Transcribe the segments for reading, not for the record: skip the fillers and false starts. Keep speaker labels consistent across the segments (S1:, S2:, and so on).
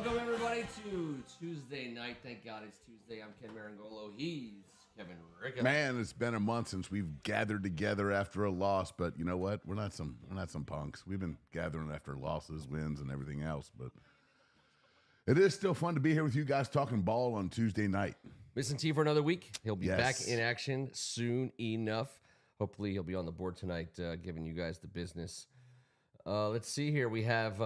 S1: Welcome, everybody, to Tuesday night. Thank God it's Tuesday. I'm Ken Meringolo. He's Kevin Ricca.
S2: Man, it's been a month since we've gathered together after a loss, but you know what? We're not some punks. We've been gathering after losses, wins, and everything else, but it is still fun to be here with you guys talking ball on Tuesday night.
S1: Missing T for another week. He'll be back in action soon enough. Hopefully, he'll be on the board tonight, giving you guys the business. Let's see here. We have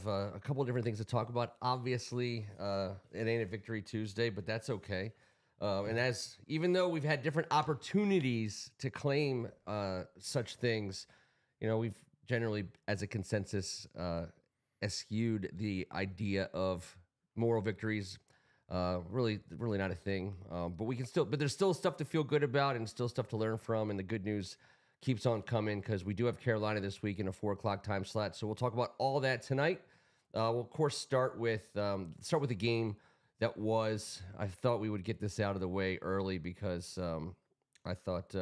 S1: a couple of different things to talk about. Obviously, it ain't a Victory Tuesday, but that's okay. And even though we've had different opportunities to claim such things, you know, we've generally, as a consensus, eschewed the idea of moral victories. Really not a thing. But there's still stuff to feel good about and still stuff to learn from. And the good news keeps on coming because we do have Carolina this week in a 4 o'clock time slot. So we'll talk about all that tonight. We'll of course start with the game that was. I thought we would get this out of the way early because I thought,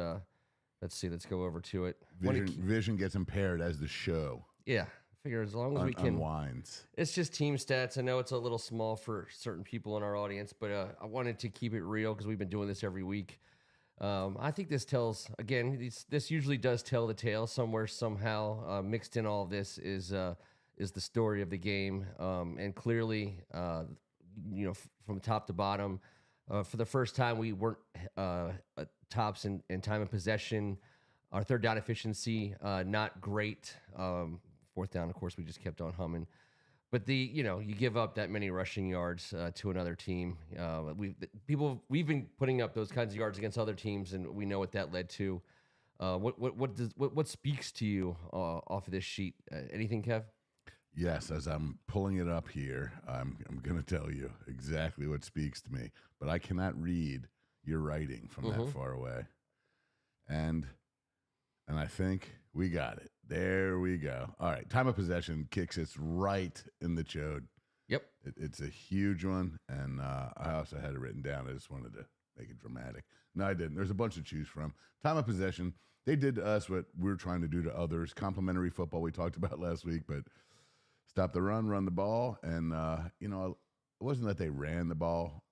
S1: let's go over to it.
S2: Vision gets impaired as the show.
S1: Yeah. I figure as long as we can
S2: unwinds.
S1: It's just team stats. I know it's a little small for certain people in our audience, but I wanted to keep it real because we've been doing this every week. I think this tells, again, this usually does tell the tale somewhere, somehow. Mixed in all of this is the story of the game. And clearly, from top to bottom, for the first time, we weren't tops in time of possession. Our third down efficiency, not great. Fourth down, of course, we just kept on humming. But you give up that many rushing yards to another team. We've been putting up those kinds of yards against other teams, and we know what that led to. What speaks to you off of this sheet? Anything, Kev?
S2: Yes, as I'm pulling it up here, I'm going to tell you exactly what speaks to me, but I cannot read your writing from that far away. And I think we got it. There we go. All right. Time of possession kicks us right in the chode.
S1: Yep.
S2: It's a huge one. And I also had it written down. I just wanted to make it dramatic. No, I didn't. There's a bunch to choose from. Time of possession. They did to us what we're trying to do to others. Complementary football we talked about last week, but stop the run the ball. And, it wasn't that they ran the ball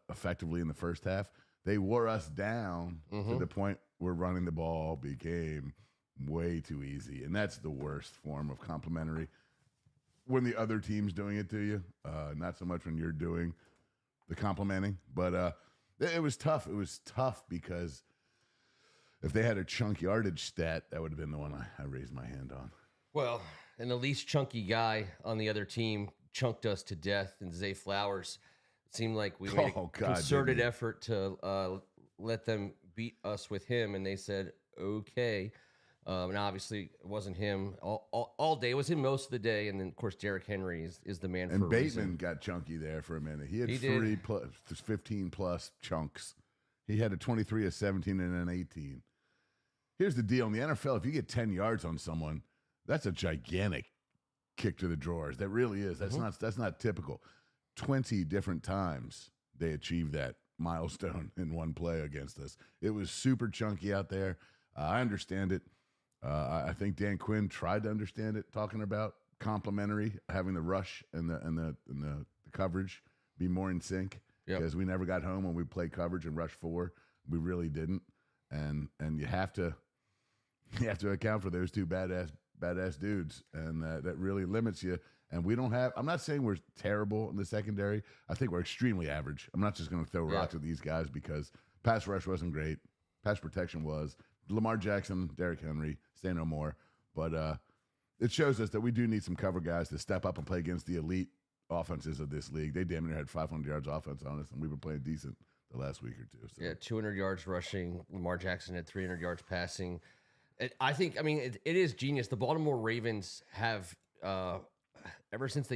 S2: effectively in the first half. They wore us down to the point where running the ball became way too easy. And that's the worst form of complimentary. When the other team's doing it to you, not so much when you're doing the complimenting. But it was tough. It was tough because if they had a chunk yardage stat, that would have been the one I raised my hand on.
S1: Well, and the least chunky guy on the other team chunked us to death, and Zay Flowers. It seemed like we made a concerted effort to let them beat us with him, and they said, okay. And obviously, it wasn't him all day. It was him most of the day. And then, of course, Derrick Henry is the man for a reason.
S2: And Bateman got chunky there for a minute. He had 15-plus chunks. He had a 23, a 17, and an 18. Here's the deal. In the NFL, if you get 10 yards on someone, that's a gigantic kick to the drawers. That really is. That's not typical. 20 different times they achieved that milestone in one play against us. It was super chunky out there. I understand it. I think Dan Quinn tried to understand it, talking about complimentary, having the rush and the coverage be more in sync. Because we never got home when we played coverage and rush 4. We really didn't, and you have to account for those two badass dudes, and that really limits you. And we don't have. I'm not saying we're terrible in the secondary. I think we're extremely average. I'm not just going to throw rocks at these guys because pass rush wasn't great, pass protection was. Lamar Jackson, Derrick Henry, say no more. But it shows us that we do need some cover guys to step up and play against the elite offenses of this league. They damn near had 500 yards offense on us, and we've been playing decent the last week or two. So.
S1: Yeah, 200 yards rushing. Lamar Jackson had 300 yards passing. It is genius. The Baltimore Ravens have, ever since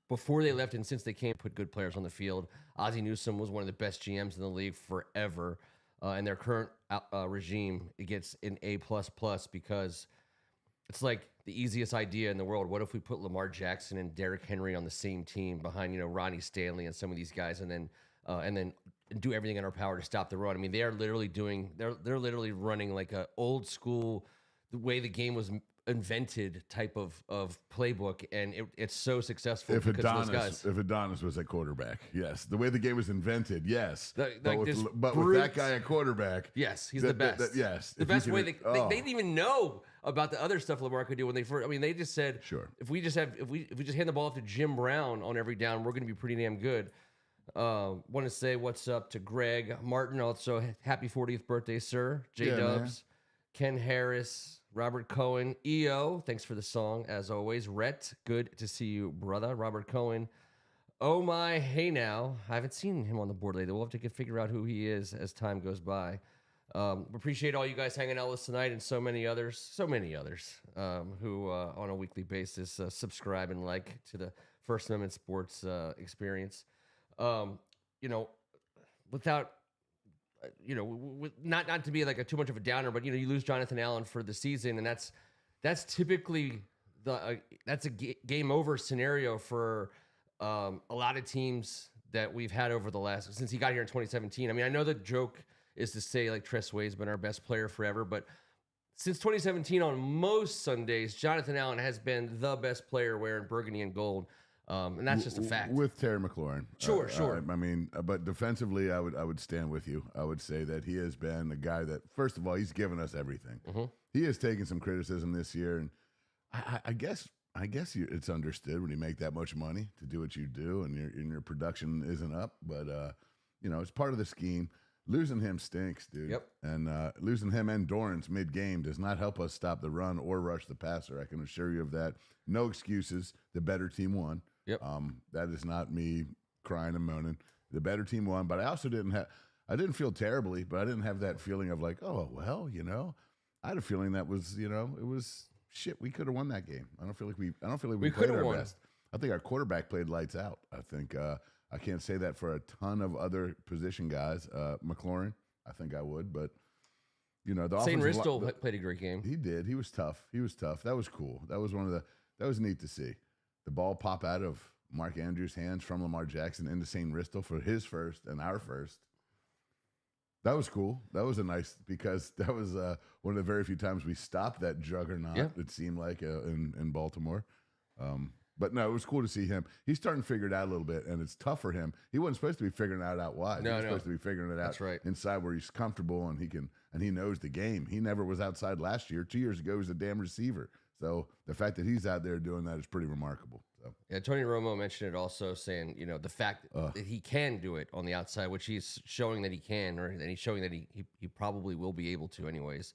S1: before they left and since they came, put good players on the field. Ozzie Newsome was one of the best GMs in the league forever. And their current regime, it gets an A++ because it's like the easiest idea in the world. What if we put Lamar Jackson and Derrick Henry on the same team behind, Ronnie Stanley and some of these guys, and then do everything in our power to stop the run? I mean, they're literally running like a old school, the way the game was invented type of playbook, and it's so successful
S2: if
S1: because of those guys.
S2: If Adonis was at quarterback, yes. The way the game was invented, yes.
S1: Like
S2: but with that guy at quarterback,
S1: yes, he's the best.
S2: Yes,
S1: the best way. They didn't even know about the other stuff Lamar could do when they first. I mean, they just said,
S2: sure.
S1: If we just hand the ball off to Jim Brown on every down, we're going to be pretty damn good. Want to say what's up to Greg Martin. Also, happy 40th birthday, sir. J Dubs, Ken Harris, Robert Cohen, EO. Thanks for the song as always. Rhett, good to see you, brother. Robert Cohen. Oh my, hey now. I haven't seen him on the board lately. We'll have to figure out who he is as time goes by. Appreciate all you guys hanging out with us tonight, and so many others who on a weekly basis subscribe and like to the First Amendment Sports experience. Without, not to be like too much of a downer, but you lose Jonathan Allen for the season, and that's typically that's a game over scenario for a lot of teams that we've had over the last since he got here in 2017. I mean, I know the joke is to say like Tress Way's been our best player forever, but since 2017 on most Sundays, Jonathan Allen has been the best player wearing burgundy and gold. And that's just a fact.
S2: With Terry McLaurin.
S1: Sure.
S2: I mean, but defensively, I would stand with you. I would say that he has been a guy that, first of all, he's given us everything. Mm-hmm. He has taken some criticism this year, and I guess it's understood when you make that much money to do what you do, and your production isn't up. But it's part of the scheme. Losing him stinks, dude.
S1: Yep.
S2: And losing him and Dorrance mid-game does not help us stop the run or rush the passer. I can assure you of that. No excuses. The better team won.
S1: Yep.
S2: That is not me crying and moaning. The better team won, but I also I didn't feel terribly, but I didn't have that feeling of like, oh, well, I had a feeling that was, it was shit. We could have won that game. I don't feel like we played our best. I think our quarterback played lights out. I think, I can't say that for a ton of other position guys. McLaurin, I think I would, but the
S1: St. Ristel played a great game.
S2: He did. He was tough. That was cool. That was neat to see. The ball pop out of Mark Andrews' hands from Lamar Jackson into St. Ristel for his first and our first. That was cool. That was because that was one of the very few times we stopped that juggernaut, it seemed like, in Baltimore. But no, it was cool to see him. He's starting to figure it out a little bit, and it's tough for him. He wasn't supposed to be figuring it out wide. He was supposed to be figuring it out inside where he's comfortable and he knows the game. He never was outside last year. 2 years ago, he was a damn receiver. So the fact that he's out there doing that is pretty remarkable. So.
S1: Yeah, Tony Romo mentioned it also, saying the fact that he can do it on the outside, which he's showing that he can, and he's showing that he probably will be able to, anyways.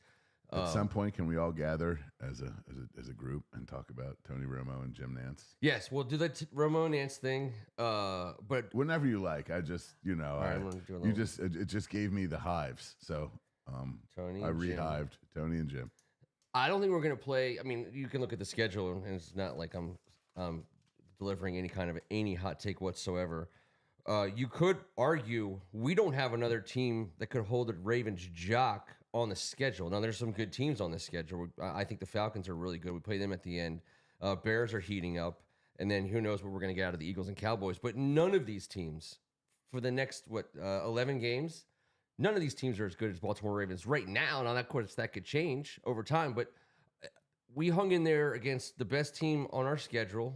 S2: At some point, can we all gather as a group and talk about Tony Romo and Jim Nantz?
S1: Yes, we'll do the Romo and Nantz thing. But
S2: whenever you like, I just it just gave me the hives. So I rehived Tony and Jim.
S1: I don't think we're going to play. I mean, you can look at the schedule, and it's not like I'm delivering any hot take whatsoever. You could argue we don't have another team that could hold the Ravens' jock on the schedule. Now, there's some good teams on the schedule. I think the Falcons are really good. We play them at the end. Bears are heating up, and then who knows what we're going to get out of the Eagles and Cowboys. But none of these teams, for the next 11 games. None of these teams are as good as Baltimore Ravens right now. Now, of course, that could change over time, but we hung in there against the best team on our schedule.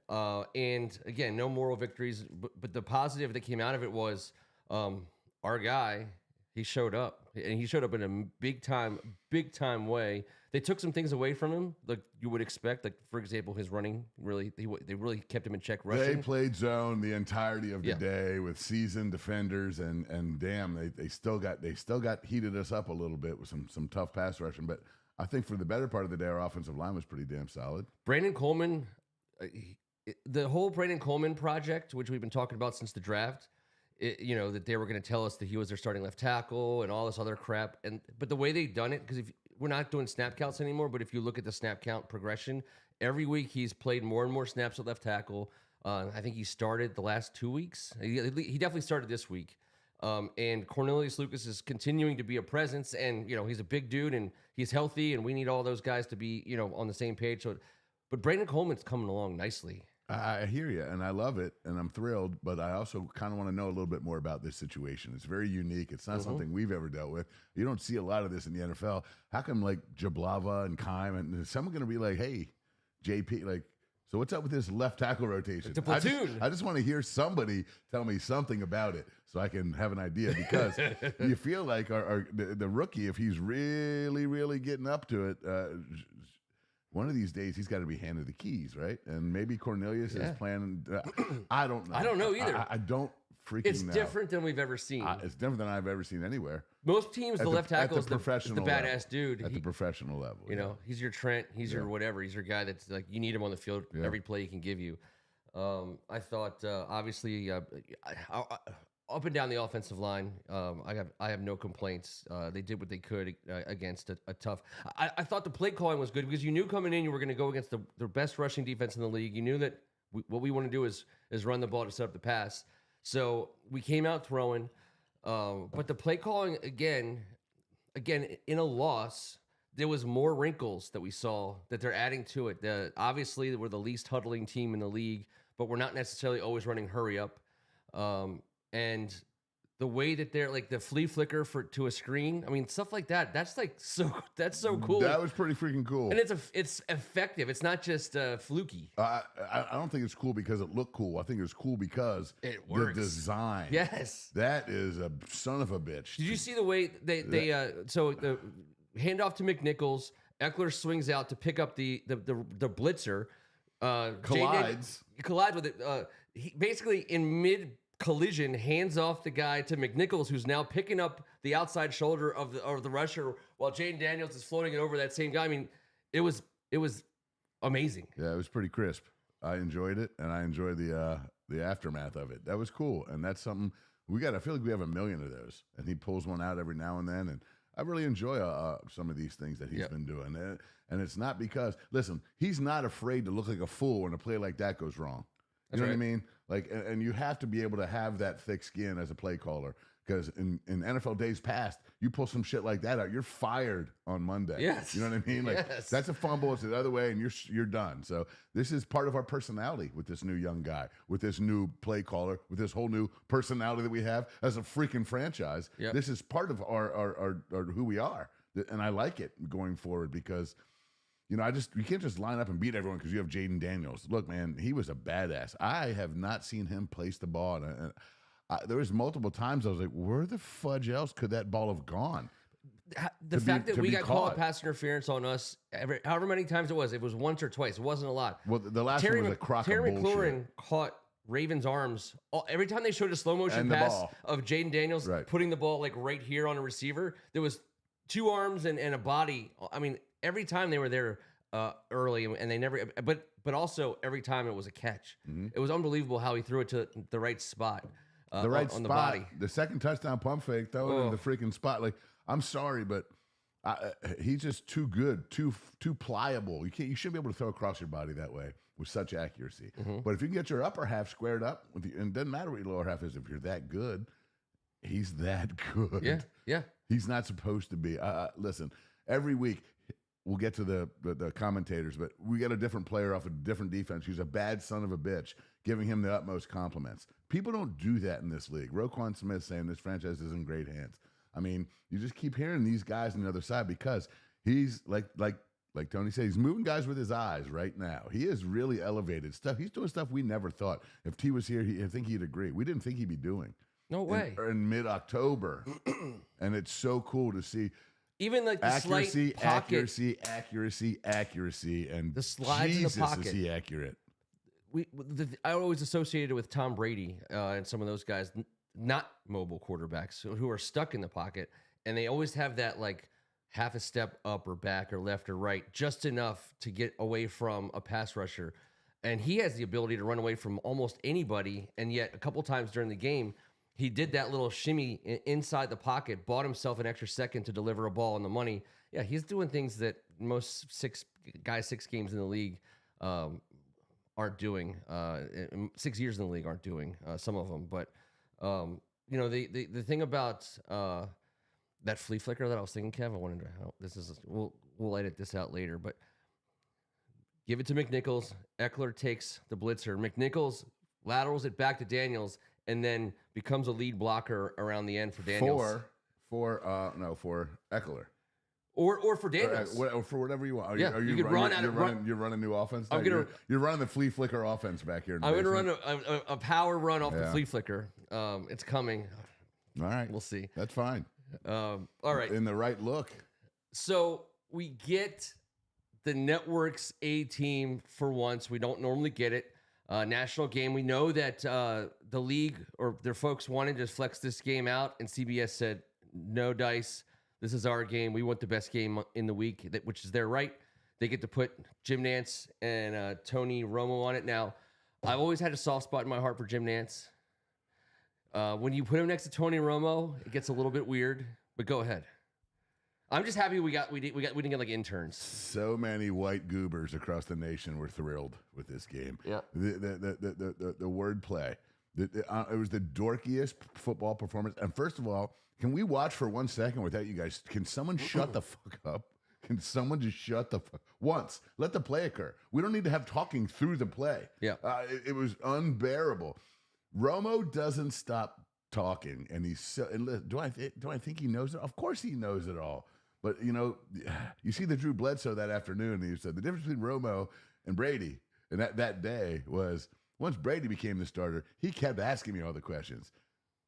S1: And again, no moral victories, but the positive that came out of it was our guy, he showed up, and he showed up in a big time way. They took some things away from him, like you would expect. Like, for example, his running, they really kept him in check rushing.
S2: They played zone the entirety of the day with seasoned defenders, and damn, they still got heated us up a little bit with some tough pass rushing. But I think for the better part of the day, our offensive line was pretty damn solid.
S1: Brandon Coleman, the whole Brandon Coleman project, which we've been talking about since the draft, that they were going to tell us that he was their starting left tackle and all this other crap. But the way they've done it, because we're not doing snap counts anymore, but if you look at the snap count progression, every week he's played more and more snaps at left tackle. I think he started the last 2 weeks. He definitely started this week. And Cornelius Lucas is continuing to be a presence, and he's a big dude and he's healthy, and we need all those guys to be on the same page. But Brandon Coleman's coming along nicely.
S2: I hear you, and I love it, and I'm thrilled, but I also kind of want to know a little bit more about this situation. It's very unique. It's not something we've ever dealt with. You don't see a lot of this in the NFL. How come, like, Jablava and Kime, and is someone going to be like, hey, JP, like, so what's up with this left tackle rotation?
S1: The platoon.
S2: I just want to hear somebody tell me something about it so I can have an idea, because you feel like the rookie, if he's really, really getting up to it, one of these days he's got to be handed the keys, right? And maybe Cornelius is planning. I don't know.
S1: I don't know either.
S2: I don't freaking
S1: It's
S2: know.
S1: different than we've ever seen.
S2: It's different than I've ever seen anywhere.
S1: Most teams, the left tackle is the
S2: professional
S1: badass
S2: level.
S1: dude.
S2: At the professional level.
S1: You know, he's your Trent. He's your whatever. He's your guy that's like, you need him on the field every play he can give you. I thought, obviously, up and down the offensive line, I have no complaints. They did what they could against a tough. I thought the play calling was good because you knew coming in you were going to go against the best rushing defense in the league. You knew that what we want to do is run the ball to set up the pass. So we came out throwing, but the play calling again in a loss, there was more wrinkles that we saw that they're adding to it. Obviously, we're the least huddling team in the league, but we're not necessarily always running hurry up. And the way that they're like the flea flicker to a screen, I mean, stuff like that. That's so cool.
S2: That was pretty freaking cool.
S1: And it's effective. It's not just fluky.
S2: I don't think it's cool because it looked cool. I think it's cool because
S1: it works.
S2: The design.
S1: Yes,
S2: that is a son of a bitch.
S1: Did you see the way they so the handoff to McNichols, Eckler swings out to pick up the blitzer,
S2: collides
S1: with it. He basically in mid collision hands off the guy to McNichols, who's now picking up the outside shoulder of the rusher while Jaden Daniels is floating it over that same guy. I mean, it was amazing.
S2: Yeah, it was pretty crisp. I enjoyed it, and I enjoyed the aftermath of it. That was cool, and that's something I feel like we have a million of those, and he pulls one out every now and then, and I really enjoy some of these things that he's been doing. And it's not because, listen, he's not afraid to look like a fool when a play like that goes wrong. You know what I mean? Like, and you have to be able to have that thick skin as a play caller, because in NFL days past, you pull some shit like that out, you're fired on Monday.
S1: Yes.
S2: You know what I mean? Like, that's a fumble, it's the other way, and you're done. So this is part of our personality with this new young guy, with this new play caller, with this whole new personality that we have as a freaking franchise.
S1: Yep.
S2: This is part of our who we are, and I like it going forward because. You know, you can't just line up and beat everyone because you have Jaden Daniels. Look, man, he was a badass. I have not seen him place the ball. And there was multiple times I was like, where the fudge else could that ball have gone?
S1: The fact that we got called pass interference on us, however many times it was once or twice. It wasn't a lot.
S2: Well, the last one was a crock of bullshit.
S1: Terry McLaurin caught Ravens' arms. Every time they showed a slow motion pass of Jaden Daniels putting the ball like right here on a receiver, there was two arms and a body. I mean, every time they were there early, and they never. But also every time it was a catch. Mm-hmm. It was unbelievable how he threw it to the right spot.
S2: The right
S1: on
S2: spot.
S1: The body.
S2: The second touchdown pump fake, throw it in the freaking spot. Like, I'm sorry, but he's just too good, too pliable. You shouldn't be able to throw across your body that way with such accuracy. Mm-hmm. But if you can get your upper half squared up, and it doesn't matter what your lower half is, if you're that good, he's that good.
S1: Yeah.
S2: He's not supposed to be. Listen, every week we'll get to the commentators, but we got a different player off a different defense who's a bad son of a bitch, giving him the utmost compliments. People don't do that in this league. Roquan Smith saying this franchise is in great hands. I mean, you just keep hearing these guys on the other side because he's like Tony said, he's moving guys with his eyes right now. He is really elevated stuff. He's doing stuff we never thought. If T was here, I think he'd agree. We didn't think he'd be doing.
S1: No way.
S2: In mid-October. And it's so cool to see.
S1: Even like the
S2: accuracy,
S1: slight pocket.
S2: accuracy, and
S1: the slides
S2: Jesus,
S1: in the pocket.
S2: Is he accurate?
S1: I always associated with Tom Brady and some of those guys, not mobile quarterbacks who are stuck in the pocket, and they always have that like half a step up or back or left or right, just enough to get away from a pass rusher. And he has the ability to run away from almost anybody, and yet a couple times during the game, he did that little shimmy inside the pocket, bought himself an extra second to deliver a ball on the money. Yeah, he's doing things that most six games in the league aren't doing. 6 years in the league aren't doing, some of them. But, you know, the thing about that flea flicker that I was thinking, Kev, I wanted to help. We'll edit this out later. But Give it to McNichols. Eckler takes the blitzer. McNichols laterals it back to Daniels and then becomes a lead blocker around the end for Daniels.
S2: For Eckler.
S1: Or for Daniels.
S2: Or for whatever you want.
S1: You could
S2: You're running new offense?
S1: You're
S2: running the flea flicker offense back here.
S1: I'm going to run a power run off the flea flicker. It's coming.
S2: All right.
S1: We'll see.
S2: That's fine.
S1: All right.
S2: In the right look.
S1: So we get the network's A team for once. We don't normally get it. National game. We know that the league or their folks wanted to flex this game out, and CBS said, no dice. This is our game. We want the best game in the week, which is their right. They get to put Jim Nantz and Tony Romo on it. Now, I've always had a soft spot in my heart for Jim Nantz. When you put him next to Tony Romo, it gets a little bit weird. But go ahead. I'm just happy we didn't get like interns.
S2: So many white goobers across the nation were thrilled with this game.
S1: Yeah.
S2: The wordplay. It was the dorkiest football performance. And first of all, can we watch for 1 second without you guys? Can someone shut the fuck up? Can someone just shut the fuck once? Let the play occur. We don't need to have talking through the play.
S1: Yeah.
S2: It was unbearable. Romo doesn't stop talking, and he's so. And do I think he knows it? Of course he knows it all. But you see the Drew Bledsoe that afternoon, and he said the difference between Romo and Brady, and that day was once Brady became the starter, he kept asking me all the questions.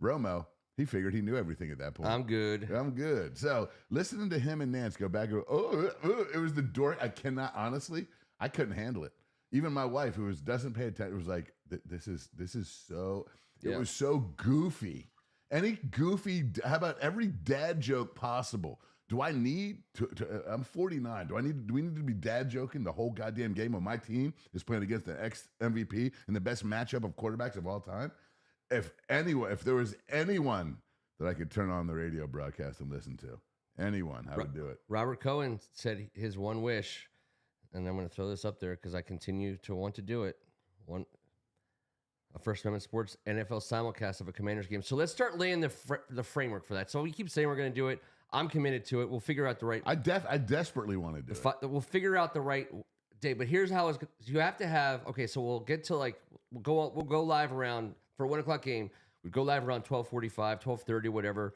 S2: Romo, he figured he knew everything at that point.
S1: I'm good.
S2: So listening to him and Nantz go back and go, it was the door. I couldn't handle it. Even my wife, who doesn't pay attention, was like, this is so. It was so goofy. Any goofy. How about every dad joke possible? Do I need to? I'm 49. Do we need to be dad joking the whole goddamn game when my team is playing against the ex MVP and the best matchup of quarterbacks of all time? If there was anyone that I could turn on the radio broadcast and listen to, anyone, I would do it.
S1: Robert Cohen said his one wish, and I'm going to throw this up there because I continue to want to do it. A First Amendment Sports NFL simulcast of a Commanders game. So let's start laying the framework for that. So we keep saying we're going to do it. I'm committed to it. We'll figure out the right.
S2: I desperately want to do it.
S1: We'll figure out the right day. But here's how you have to have. Okay, so we'll get to we'll go live around for a 1 o'clock game. We go live around 12:45, 12:30, whatever.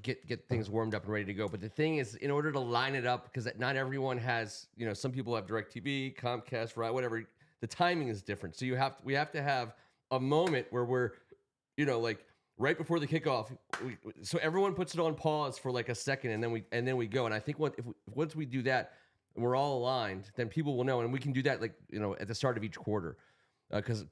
S1: Get things warmed up and ready to go. But the thing is, in order to line it up, because not everyone has. Some people have DirecTV, Comcast, right? Whatever. The timing is different. So we have to have a moment where we're, right before the kickoff, so everyone puts it on pause for like a second, and then we go. And I think once we do that, and we're all aligned, then people will know, and we can do that at the start of each quarter, because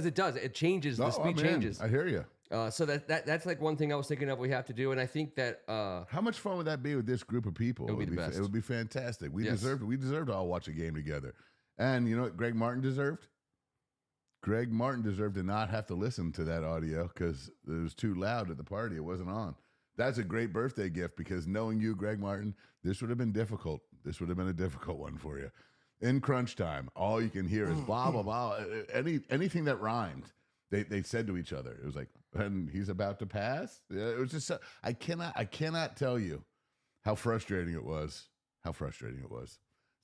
S1: it changes. The speed changes.
S2: I hear you.
S1: So that's like one thing I was thinking of we have to do, and I think that
S2: how much fun would that be with this group of people?
S1: It would be the best.
S2: It would be fantastic. We deserve to all watch a game together. And you know what Greg Martin deserved? Greg Martin deserved to not have to listen to that audio because it was too loud at the party. It wasn't on. That's a great birthday gift because knowing you, Greg Martin, this would have been difficult. This would have been a difficult one for you. In crunch time, all you can hear is blah, blah, blah. Anything that rhymed, they said to each other. It was like, and he's about to pass. It was just, I cannot tell you how frustrating it was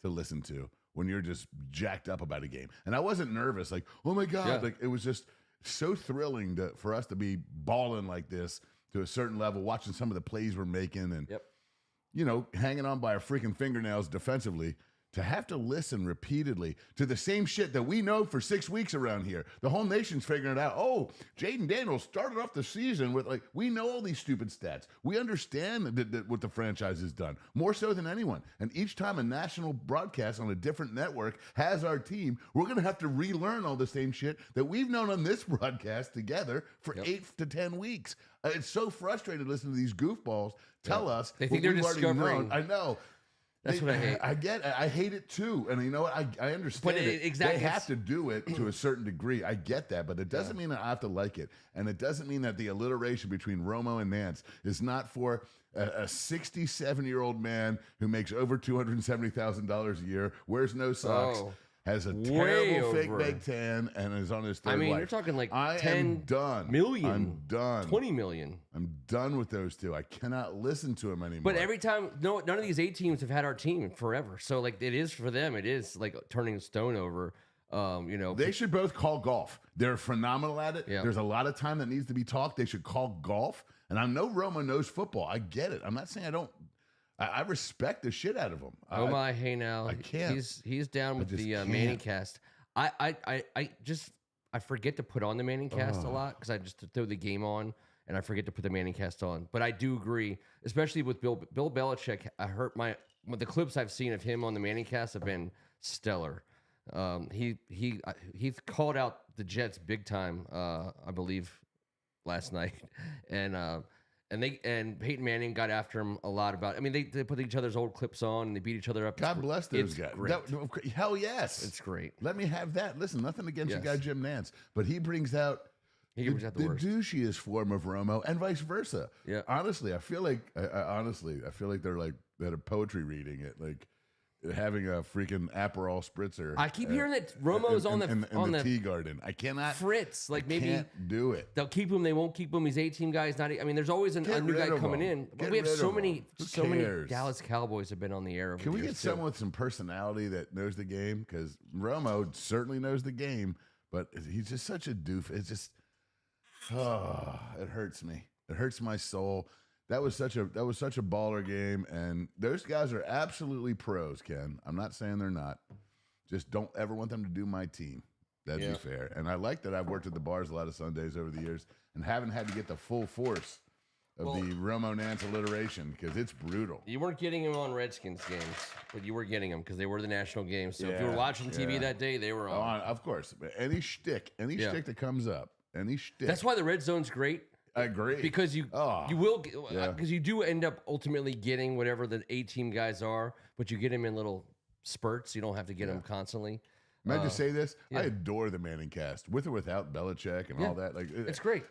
S2: to listen to when you're just jacked up about a game. And I wasn't nervous, like, oh my God. Like, it was just so thrilling for us to be balling like this to a certain level, watching some of the plays we're making and, hanging on by our freaking fingernails defensively. To have to listen repeatedly to the same shit that we know for 6 weeks around here. The whole nation's figuring it out. Oh, Jaden Daniels started off the season with, we know all these stupid stats. We understand what the franchise has done, more so than anyone. And each time a national broadcast on a different network has our team, we're going to have to relearn all the same shit that we've known on this broadcast together for 8 to 10 weeks. It's so frustrating to listen to these goofballs tell us
S1: they think they're discovering.
S2: I know.
S1: That's what I hate.
S2: I get it. I hate it too. And you know what? I understand
S1: but
S2: it.
S1: Exactly.
S2: They have to do it to a certain degree. I get that. But it doesn't mean that I have to like it. And it doesn't mean that the alliteration between Romo and Nantz is not for a 67-year-old man who makes over $270,000 a year, wears no socks, has a
S1: Way
S2: terrible fake
S1: over.
S2: Big Ten, and is on his third wife.
S1: you're talking like
S2: I
S1: 10
S2: am done.
S1: million.
S2: I'm done.
S1: 20 million.
S2: I'm done with those two. I cannot listen to them anymore.
S1: But every time, none of these 8 teams have had our team forever. So, like, it is for them. It is like turning a stone over.
S2: They should both call golf. They're phenomenal at it.
S1: Yeah.
S2: There's a lot of time that needs to be talked. They should call golf. And I know Romo knows football. I get it. I'm not saying I don't. I respect the shit out of him.
S1: Oh my, hey now,
S2: I can't.
S1: He's down with the Manning cast. I forget to put on the Manning cast a lot because I just throw the game on and I forget to put the Manning cast on. But I do agree, especially with Bill Belichick. The clips I've seen of him on the Manning cast have been stellar. He called out the Jets big time, I believe, last night, and Peyton Manning got after him a lot about. I mean, they put each other's old clips on and they beat each other up.
S2: God bless those guys. Hell yes,
S1: it's great.
S2: Let me have that. Listen, nothing against the guy Jim Nantz, but he brings out the douchiest form of Romo, and vice versa.
S1: Yeah,
S2: honestly, I feel like they're like they had a poetry reading it, like having a freaking Aperol spritzer.
S1: I keep hearing that Romo's on the
S2: tea garden. I cannot.
S1: Fritz, like maybe
S2: can't do it.
S1: They'll keep him. They won't keep him. He's 18 guys. There's always a new guy coming in. But we have so many Dallas Cowboys have been on the air.
S2: Can we get someone with some personality that knows the game? Because Romo certainly knows the game, but he's just such a doof. It's just, it hurts me. It hurts my soul. That was such a baller game, and those guys are absolutely pros, Ken. I'm not saying they're not. Just don't ever want them to do my team. That'd be fair. And I like that I've worked at the bars a lot of Sundays over the years and haven't had to get the full force of the Romo Nantz alliteration because it's brutal.
S1: You weren't getting him on Redskins games, but you were getting them because they were the national games. So if you were watching TV that day, they were on.
S2: Of course. Any shtick that comes up, any shtick.
S1: That's why the red zone's great.
S2: I agree.
S1: Because you do end up ultimately getting whatever the 8-team guys are, but you get them in little spurts. You don't have to get them constantly.
S2: May I just say this? I adore the Manning cast, with or without Belichick and all that. Like
S1: it's great.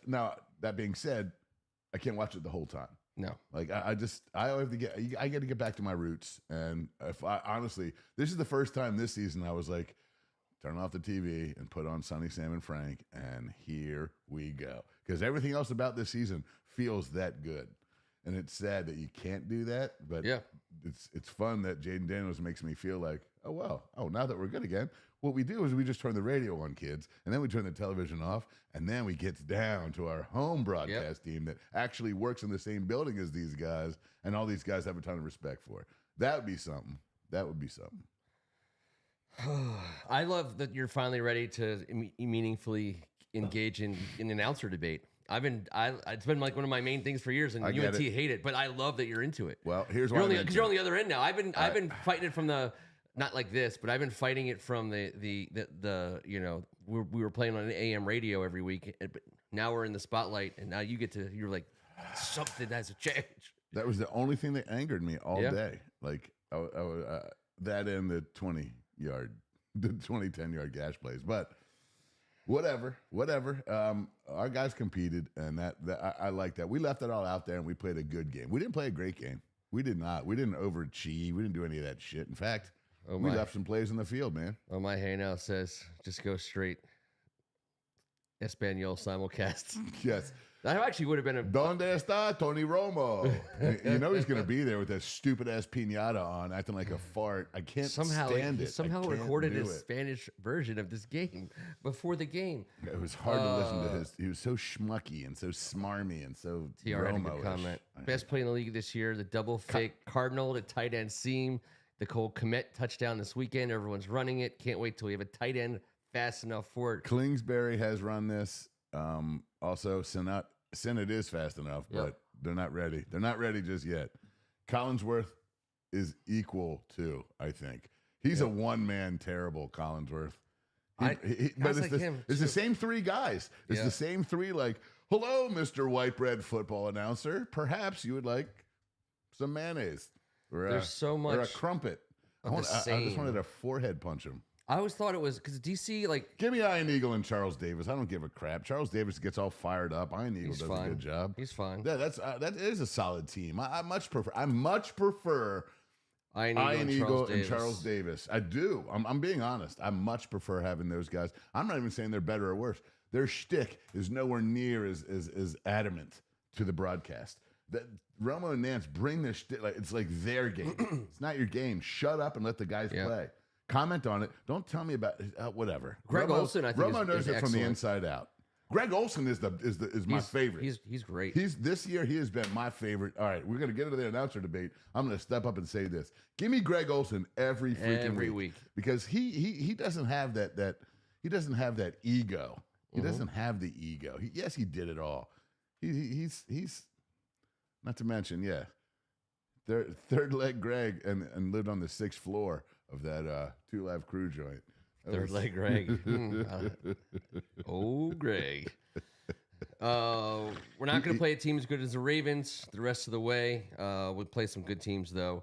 S2: Now, that being said, I can't watch it the whole time.
S1: No.
S2: Like I have to get back to my roots. And honestly, this is the first time this season I was like, turn off the TV and put on Sonny, Sam, and Frank, and here we go. Because everything else about this season feels that good. And it's sad that you can't do that, but it's fun that Jaden Daniels makes me feel like, now that we're good again, what we do is we just turn the radio on, kids, and then we turn the television off, and then we get down to our home broadcast team that actually works in the same building as these guys, and all these guys have a ton of respect for. That would be something.
S1: I love that you're finally ready to meaningfully engage in an announcer debate. It's been like one of my main things for years, and UNT hate it, but I love that you're into it.
S2: Well, here's why.
S1: Because you're on the other end now. I've been fighting it from the, not like this, but I've been fighting it from the we were playing on an AM radio every week, but now we're in the spotlight, and now you're like, something has to change.
S2: That was the only thing that angered me all day. Like that and the 10-yard gash plays, but whatever. Our guys competed, and that I like that. We left it all out there, and we played a good game. We didn't play a great game. We did not. We didn't overachieve. We didn't do any of that shit. In fact, we left some plays in the field, man.
S1: Oh, my hey now says just go straight. Espanol simulcast.
S2: Yes.
S1: That actually would have been a...
S2: Donde está Tony Romo? You know he's going to be there with that stupid-ass piñata on, acting like a fart. I can't stand it.
S1: Somehow recorded a Spanish version of this game before the game.
S2: It was hard to listen to his... He was so schmucky and so smarmy and so Romo-ish.
S1: Comment. Best play in the league this year, the double fake Cardinal to tight end seam. The Cole Kmet touchdown this weekend. Everyone's running it. Can't wait till we have a tight end fast enough for it.
S2: Kingsbury has run this. Also, Senate is fast enough, but they're not ready. They're not ready just yet. Collinsworth is equal to, I think. He's a one-man terrible Collinsworth. But it's the same three guys. It's the same three, like, hello, Mr. White Bread football announcer. Perhaps you would like some mayonnaise or a crumpet. I just wanted to forehead punch him.
S1: I always thought it was because DC, like...
S2: Give me Iron Eagle and Charles Davis. I don't give a crap. Charles Davis gets all fired up. Iron Eagle does a good job.
S1: He's fine.
S2: Yeah, that is a solid team. I much prefer
S1: Ian
S2: Eagle and Charles Davis. I do. I'm being honest. I much prefer having those guys. I'm not even saying they're better or worse. Their shtick is nowhere near as adamant to the broadcast. That Romo and Nance bring their shtick it's like their game. It's not your game. Shut up and let the guys play. Comment on it. Don't tell me about whatever.
S1: Greg Olson, I think,
S2: Romo knows it from the inside out. Greg Olson is my favorite.
S1: He's great.
S2: This year he has been my favorite. All right, we're gonna get into the announcer debate. I'm gonna step up and say this. Give me Greg Olson every week because he doesn't have that he doesn't have that ego. He doesn't have the ego. Yes, he did it all. He's not to mention third leg Greg and lived on the 6th floor of that 2 Live Crew joint.
S1: Third leg Greg. Oh, Greg. We're not going to play a team as good as the Ravens the rest of the way. We'll play some good teams, though.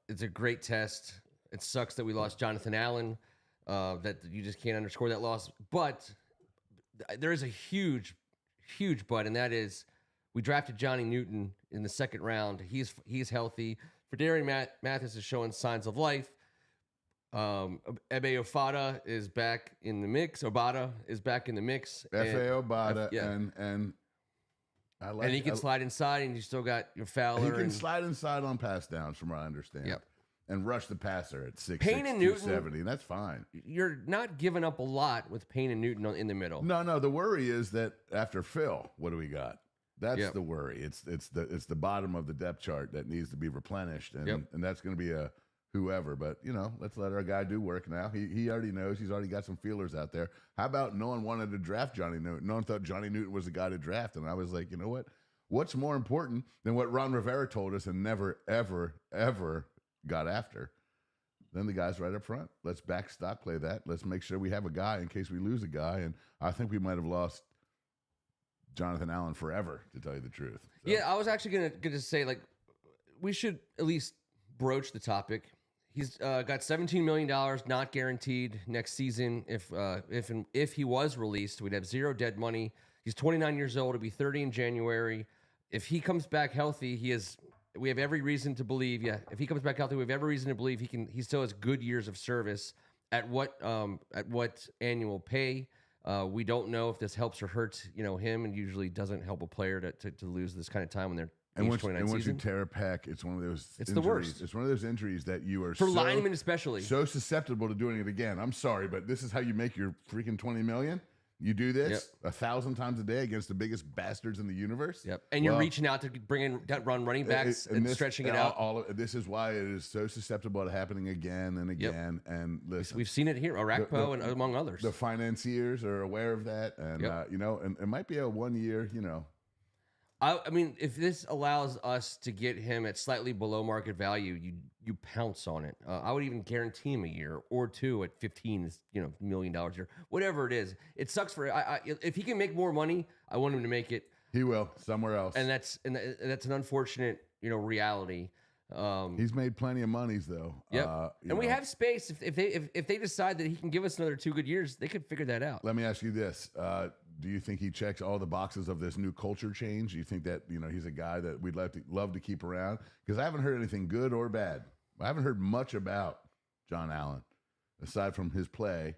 S1: It's a great test. It sucks that we lost Jonathan Allen, that you just can't underscore that loss. But there is a huge, huge but, and that is we drafted Johnny Newton in the 2nd round. He's healthy. Fedarian Mathis is showing signs of life. Ebe Ofada is back in the mix. Obata is back in the mix.
S2: F.A. Obata and I like.
S1: And he can slide inside, and you still got your Fowler.
S2: He can slide inside on pass downs, from what I understand.
S1: Yep.
S2: And rush the passer at 6'6",
S1: Payne and Newton,
S2: 270. That's fine.
S1: You're not giving up a lot with Payne and Newton in the middle.
S2: No. The worry is that after Phil, what do we got? That's the worry. It's the bottom of the depth chart that needs to be replenished, and that's going to be a whoever. But let's let our guy do work now. He already knows. He's already got some feelers out there. How about no one wanted to draft Johnny Newton? No one thought Johnny Newton was the guy to draft, and I was like, you know what? What's more important than what Ron Rivera told us and never, ever, ever got after? Then the guys right up front. Let's back stock play that. Let's make sure we have a guy in case we lose a guy. And I think we might have lost Jonathan Allen forever, to tell you the truth. So.
S1: Yeah, I was actually gonna say, like, we should at least broach the topic. He's got $17 million not guaranteed next season. If he was released, we'd have zero dead money. He's 29 years old. He'll be 30 in January. If he comes back healthy, we have every reason to believe. Yeah, if he comes back healthy, we have every reason to believe he still has good years of service. At what annual pay? We don't know if this helps or hurts him, and usually doesn't help a player to lose this kind of time when they're age 29
S2: once
S1: season.
S2: you tear a pec, it's one of those.
S1: It's
S2: injuries.
S1: the worst.
S2: It's one of those injuries that you are
S1: for linemen especially
S2: so susceptible to doing it again. I'm sorry, but this is how you make your freaking $20 million. You do this 1,000 times a day against the biggest bastards in the universe.
S1: Yep, and you're reaching out to bring in running backs and stretching it out.
S2: This is why it is so susceptible to happening again and again. Yep. And listen,
S1: we've seen it here, Arakpo and among others.
S2: The financiers are aware of that, and and it might be a 1 year.
S1: I mean, if this allows us to get him at slightly below market value, you pounce on it. I would even guarantee him a year or two at $15 million a year, whatever it is. It sucks for if he can make more money, I want him to make it.
S2: He will somewhere else,
S1: and that's an unfortunate reality.
S2: He's made plenty of monies though.
S1: Yep. And we have space. If they decide that he can give us another 2 good years, they could figure that out.
S2: Let me ask you this: do you think he checks all the boxes of this new culture change? Do you think that he's a guy that we'd love to keep around? Because I haven't heard anything good or bad. I haven't heard much about John Allen aside from his play,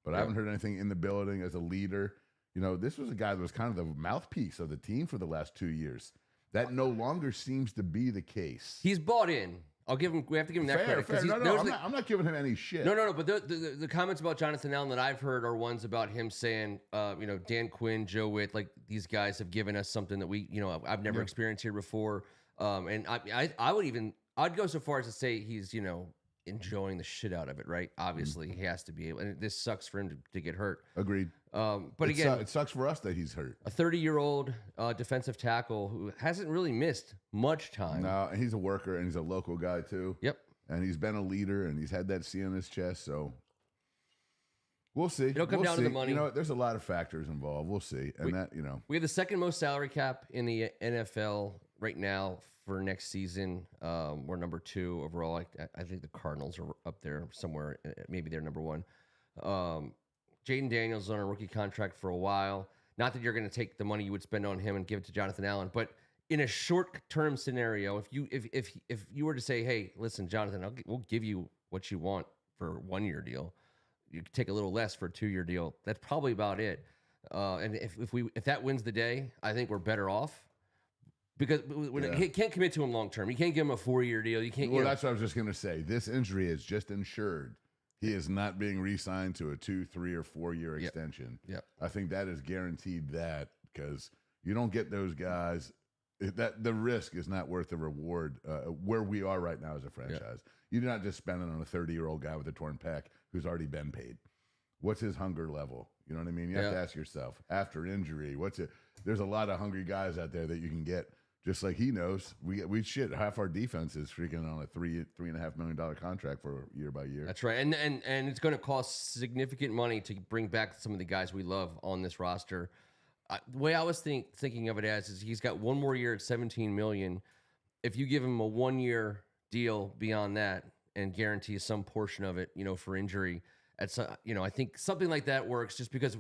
S2: but I haven't heard anything in the building as a leader. This was a guy that was kind of the mouthpiece of the team for the last 2 years. That no longer seems to be the case.
S1: He's bought in. I'll give him. We have to give him that credit.
S2: Fair. I'm not giving him any shit.
S1: No. But the comments about Jonathan Allen that I've heard are ones about him saying, Dan Quinn, Joe Witt, like these guys have given us something that we, I've never experienced here before. And I'd go so far as to say he's, enjoying the shit out of it, right? Obviously, he has to be able, and this sucks for him to get hurt.
S2: Agreed.
S1: But again,
S2: it sucks for us that he's hurt.
S1: A 30-year-old defensive tackle who hasn't really missed much time.
S2: No, and he's a worker, and he's a local guy too.
S1: Yep.
S2: And he's been a leader, and he's had that C on his chest. So we'll see.
S1: It'll come down to the money.
S2: There's a lot of factors involved. We'll see, and
S1: we have the second most salary cap in the NFL right now for next season. We're number 2 overall. I think the Cardinals are up there somewhere. Maybe they're number 1. Jaden Daniels is on a rookie contract for a while. Not that you're going to take the money you would spend on him and give it to Jonathan Allen, but in a short-term scenario, if you were to say, hey, listen, Jonathan, we'll give you what you want for a 1-year deal. You can take a little less for a 2-year deal. That's probably about it. And if that wins the day, I think we're better off. Because he can't commit to him long term. You can't give him a 4-year deal. You can't.
S2: Well, that's what I was just going to say. This injury is just insured. He is not being re-signed to a 2, 3, or 4-year extension.
S1: Yep.
S2: I think that is guaranteed because you don't get those guys. That the risk is not worth the reward where we are right now as a franchise. Yep. You're not just spending on a 30-year-old guy with a torn pec who's already been paid. What's his hunger level? You know what I mean? You have to ask yourself after injury. There's a lot of hungry guys out there that you can get. Just like he knows, we shit half our defense is freaking on a $3.5 million contract for year by year.
S1: That's right, and it's going to cost significant money to bring back some of the guys we love on this roster. The way I was thinking of it is he's got 1 more year at $17 million. If you give him a 1-year deal beyond that and guarantee some portion of it, for injury, I think something like that works. Just because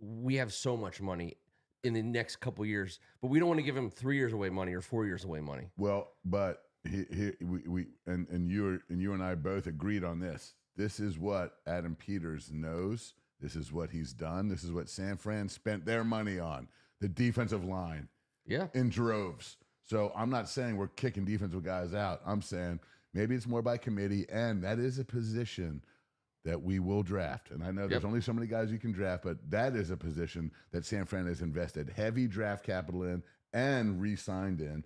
S1: we have so much money in the next couple years, but we don't want to give him 3 years away money or 4 years away money.
S2: Well, but you and I both agreed on this. This is what Adam Peters knows. This is what he's done. This is what San Fran spent their money on, the defensive line.
S1: Yeah,
S2: in droves. So I'm not saying we're kicking defensive guys out. I'm saying maybe it's more by committee, and that is a position that we will draft. And I know there's only so many guys you can draft, but that is a position that San Fran has invested heavy draft capital in and re-signed in.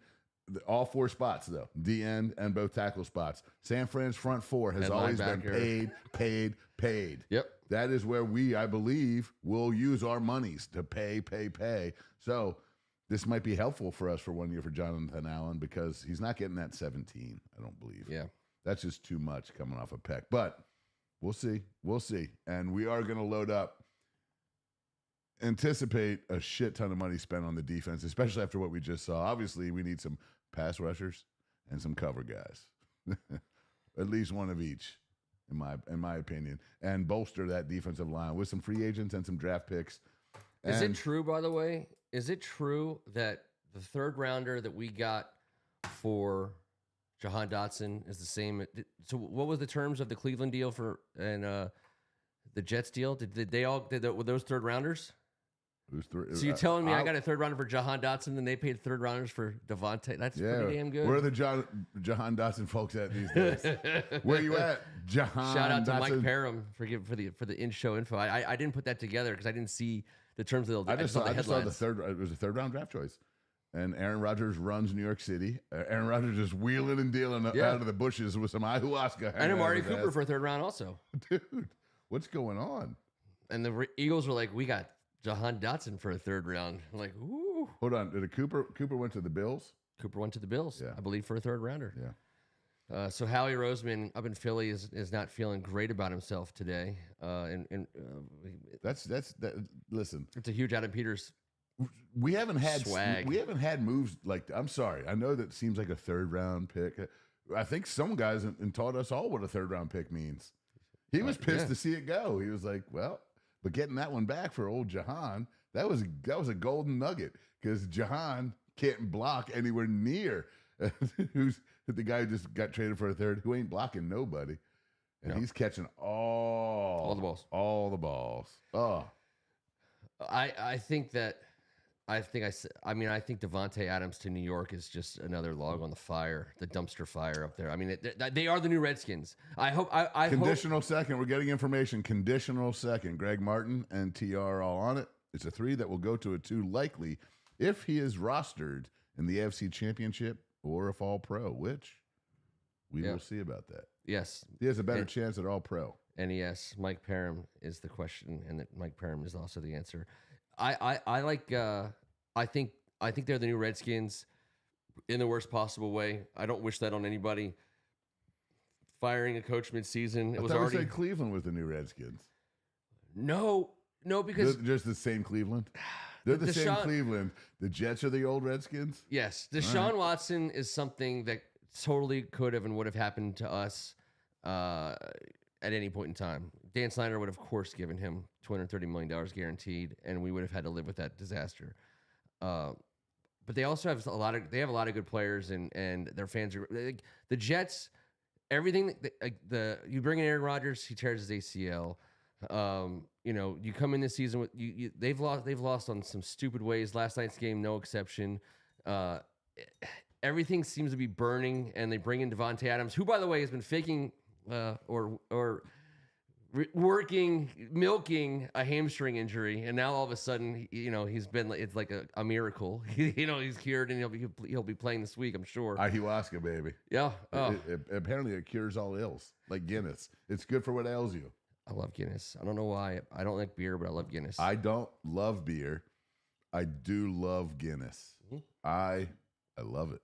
S2: All 4 spots, though, D end and both tackle spots. San Fran's front 4 has always been paid.
S1: Yep.
S2: That is where I believe, will use our monies to pay. So this might be helpful for us for 1 year for Jonathan Allen because he's not getting that 17, I don't believe.
S1: Yeah.
S2: That's just too much coming off a peck. But we'll see. And we are going to load up. Anticipate a shit ton of money spent on the defense, especially after what we just saw. Obviously, we need some pass rushers and some cover guys. At least one of each, in my opinion. And bolster that defensive line with some free agents and some draft picks.
S1: Is it true, by the way? Is it true that the 3rd rounder that we got for Jahan Dotson is the same? So what was the terms of the Cleveland deal and the Jets deal? Were those 3rd rounders? So you're telling me I got a 3rd rounder for Jahan Dotson, and they paid 3rd rounders for Devontae? That's pretty damn good.
S2: Where are the Jahan Dotson folks at these days? Where you at, Jahan?
S1: Shout out to
S2: Dotson.
S1: Mike Parham for the in-show info. I didn't put that together because I didn't see the terms of the.
S2: I just saw the headlines. It was a 3rd round draft choice. And Aaron Rodgers runs New York City. Aaron Rodgers is wheeling and dealing out of the bushes with some ayahuasca.
S1: And Amari Cooper for a 3rd round also.
S2: Dude, what's going on?
S1: And the Eagles were like, we got Jahan Dotson for a 3rd round. I'm like, ooh.
S2: Hold on. Did Cooper went to the Bills?
S1: Cooper went to the Bills, I believe, for a 3rd rounder.
S2: Yeah.
S1: So Howie Roseman up in Philly is not feeling great about himself today.
S2: Listen.
S1: It's a huge Adam Peters.
S2: We haven't had
S1: swag.
S2: We haven't had moves like. I'm sorry. I know that seems like a 3rd round pick. I think some guys taught us all what a 3rd round pick means. He was pissed to see it go. He was like, well. But getting that one back for old Jahan, that was a golden nugget because Jahan can't block anywhere near who's the guy who just got traded for a 3rd who ain't blocking nobody. And he's catching all
S1: the balls.
S2: All the balls. Oh.
S1: I think Devontae Adams to New York is just another log on the fire, the dumpster fire up there. I mean, they are the new Redskins. I hope.
S2: Conditional second. We're getting information. Conditional second. Greg Martin and TR are all on it. It's a 3 that will go to a 2 likely if he is rostered in the AFC Championship or if All Pro, which we will see about that.
S1: Yes,
S2: he has a better chance at All Pro.
S1: And yes, Mike Parham is the question, and that Mike Parham is also the answer. I think they're the new Redskins in the worst possible way. I don't wish that on anybody. Firing a coach mid-season, it was already.
S2: Cleveland was the new Redskins.
S1: No, because
S2: they're just the same Cleveland. They're the same Cleveland. The Jets are the old Redskins.
S1: Yes, Deshaun Watson is something that totally could have and would have happened to us at any point in time. Dan Snyder would, of course, given him $230 million guaranteed, and we would have had to live with that disaster. But but they also have a lot of good players, and their fans are like, the Jets. Everything you bring in Aaron Rodgers, he tears his ACL. You come in this season with they've lost on some stupid ways. Last night's game, no exception. Everything seems to be burning, and they bring in Devontae Adams, who, by the way, has been faking milking a hamstring injury, and now all of a sudden, it's like a miracle. He's cured, and he'll be playing this week, I'm sure.
S2: Ayahuasca, baby.
S1: Yeah. Oh.
S2: Apparently, it cures all ills, like Guinness. It's good for what ails you.
S1: I love Guinness. I don't know why. I don't like beer, but I love Guinness.
S2: I don't love beer. I do love Guinness. Mm-hmm. I love it.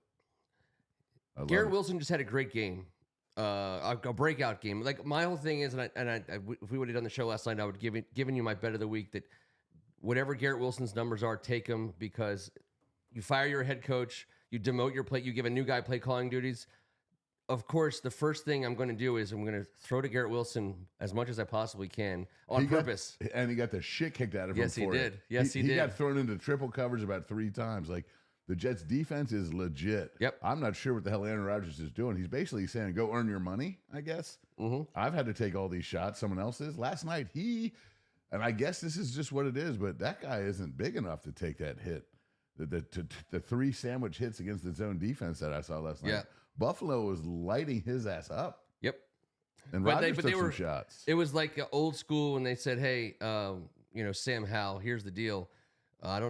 S1: Garrett Wilson just had a great game. A breakout game. Like, my whole thing is, if we would have done the show last night, I would given you my bet of the week that whatever Garrett Wilson's numbers are, take them, because you fire your head coach, you demote your play, you give a new guy play calling duties. Of course, the first thing I'm going to do is I'm going to throw to Garrett Wilson as much as I possibly can on purpose.
S2: And he got the shit kicked out of him.
S1: Yes, he did. Yes, he did.
S2: He got thrown into triple coverage about 3 times. Like, the Jets' defense is legit.
S1: Yep.
S2: I'm not sure what the hell Aaron Rodgers is doing. He's basically saying, go earn your money, I guess.
S1: Mm-hmm.
S2: I've had to take all these shots. Someone else is. Last night, and I guess this is just what it is, but that guy isn't big enough to take that hit. The 3 sandwich hits against the zone defense that I saw last night.
S1: Yeah.
S2: Buffalo was lighting his ass up.
S1: Yep.
S2: And Rodgers took some shots.
S1: It was like old school when they said, hey, Sam Howell, here's the deal.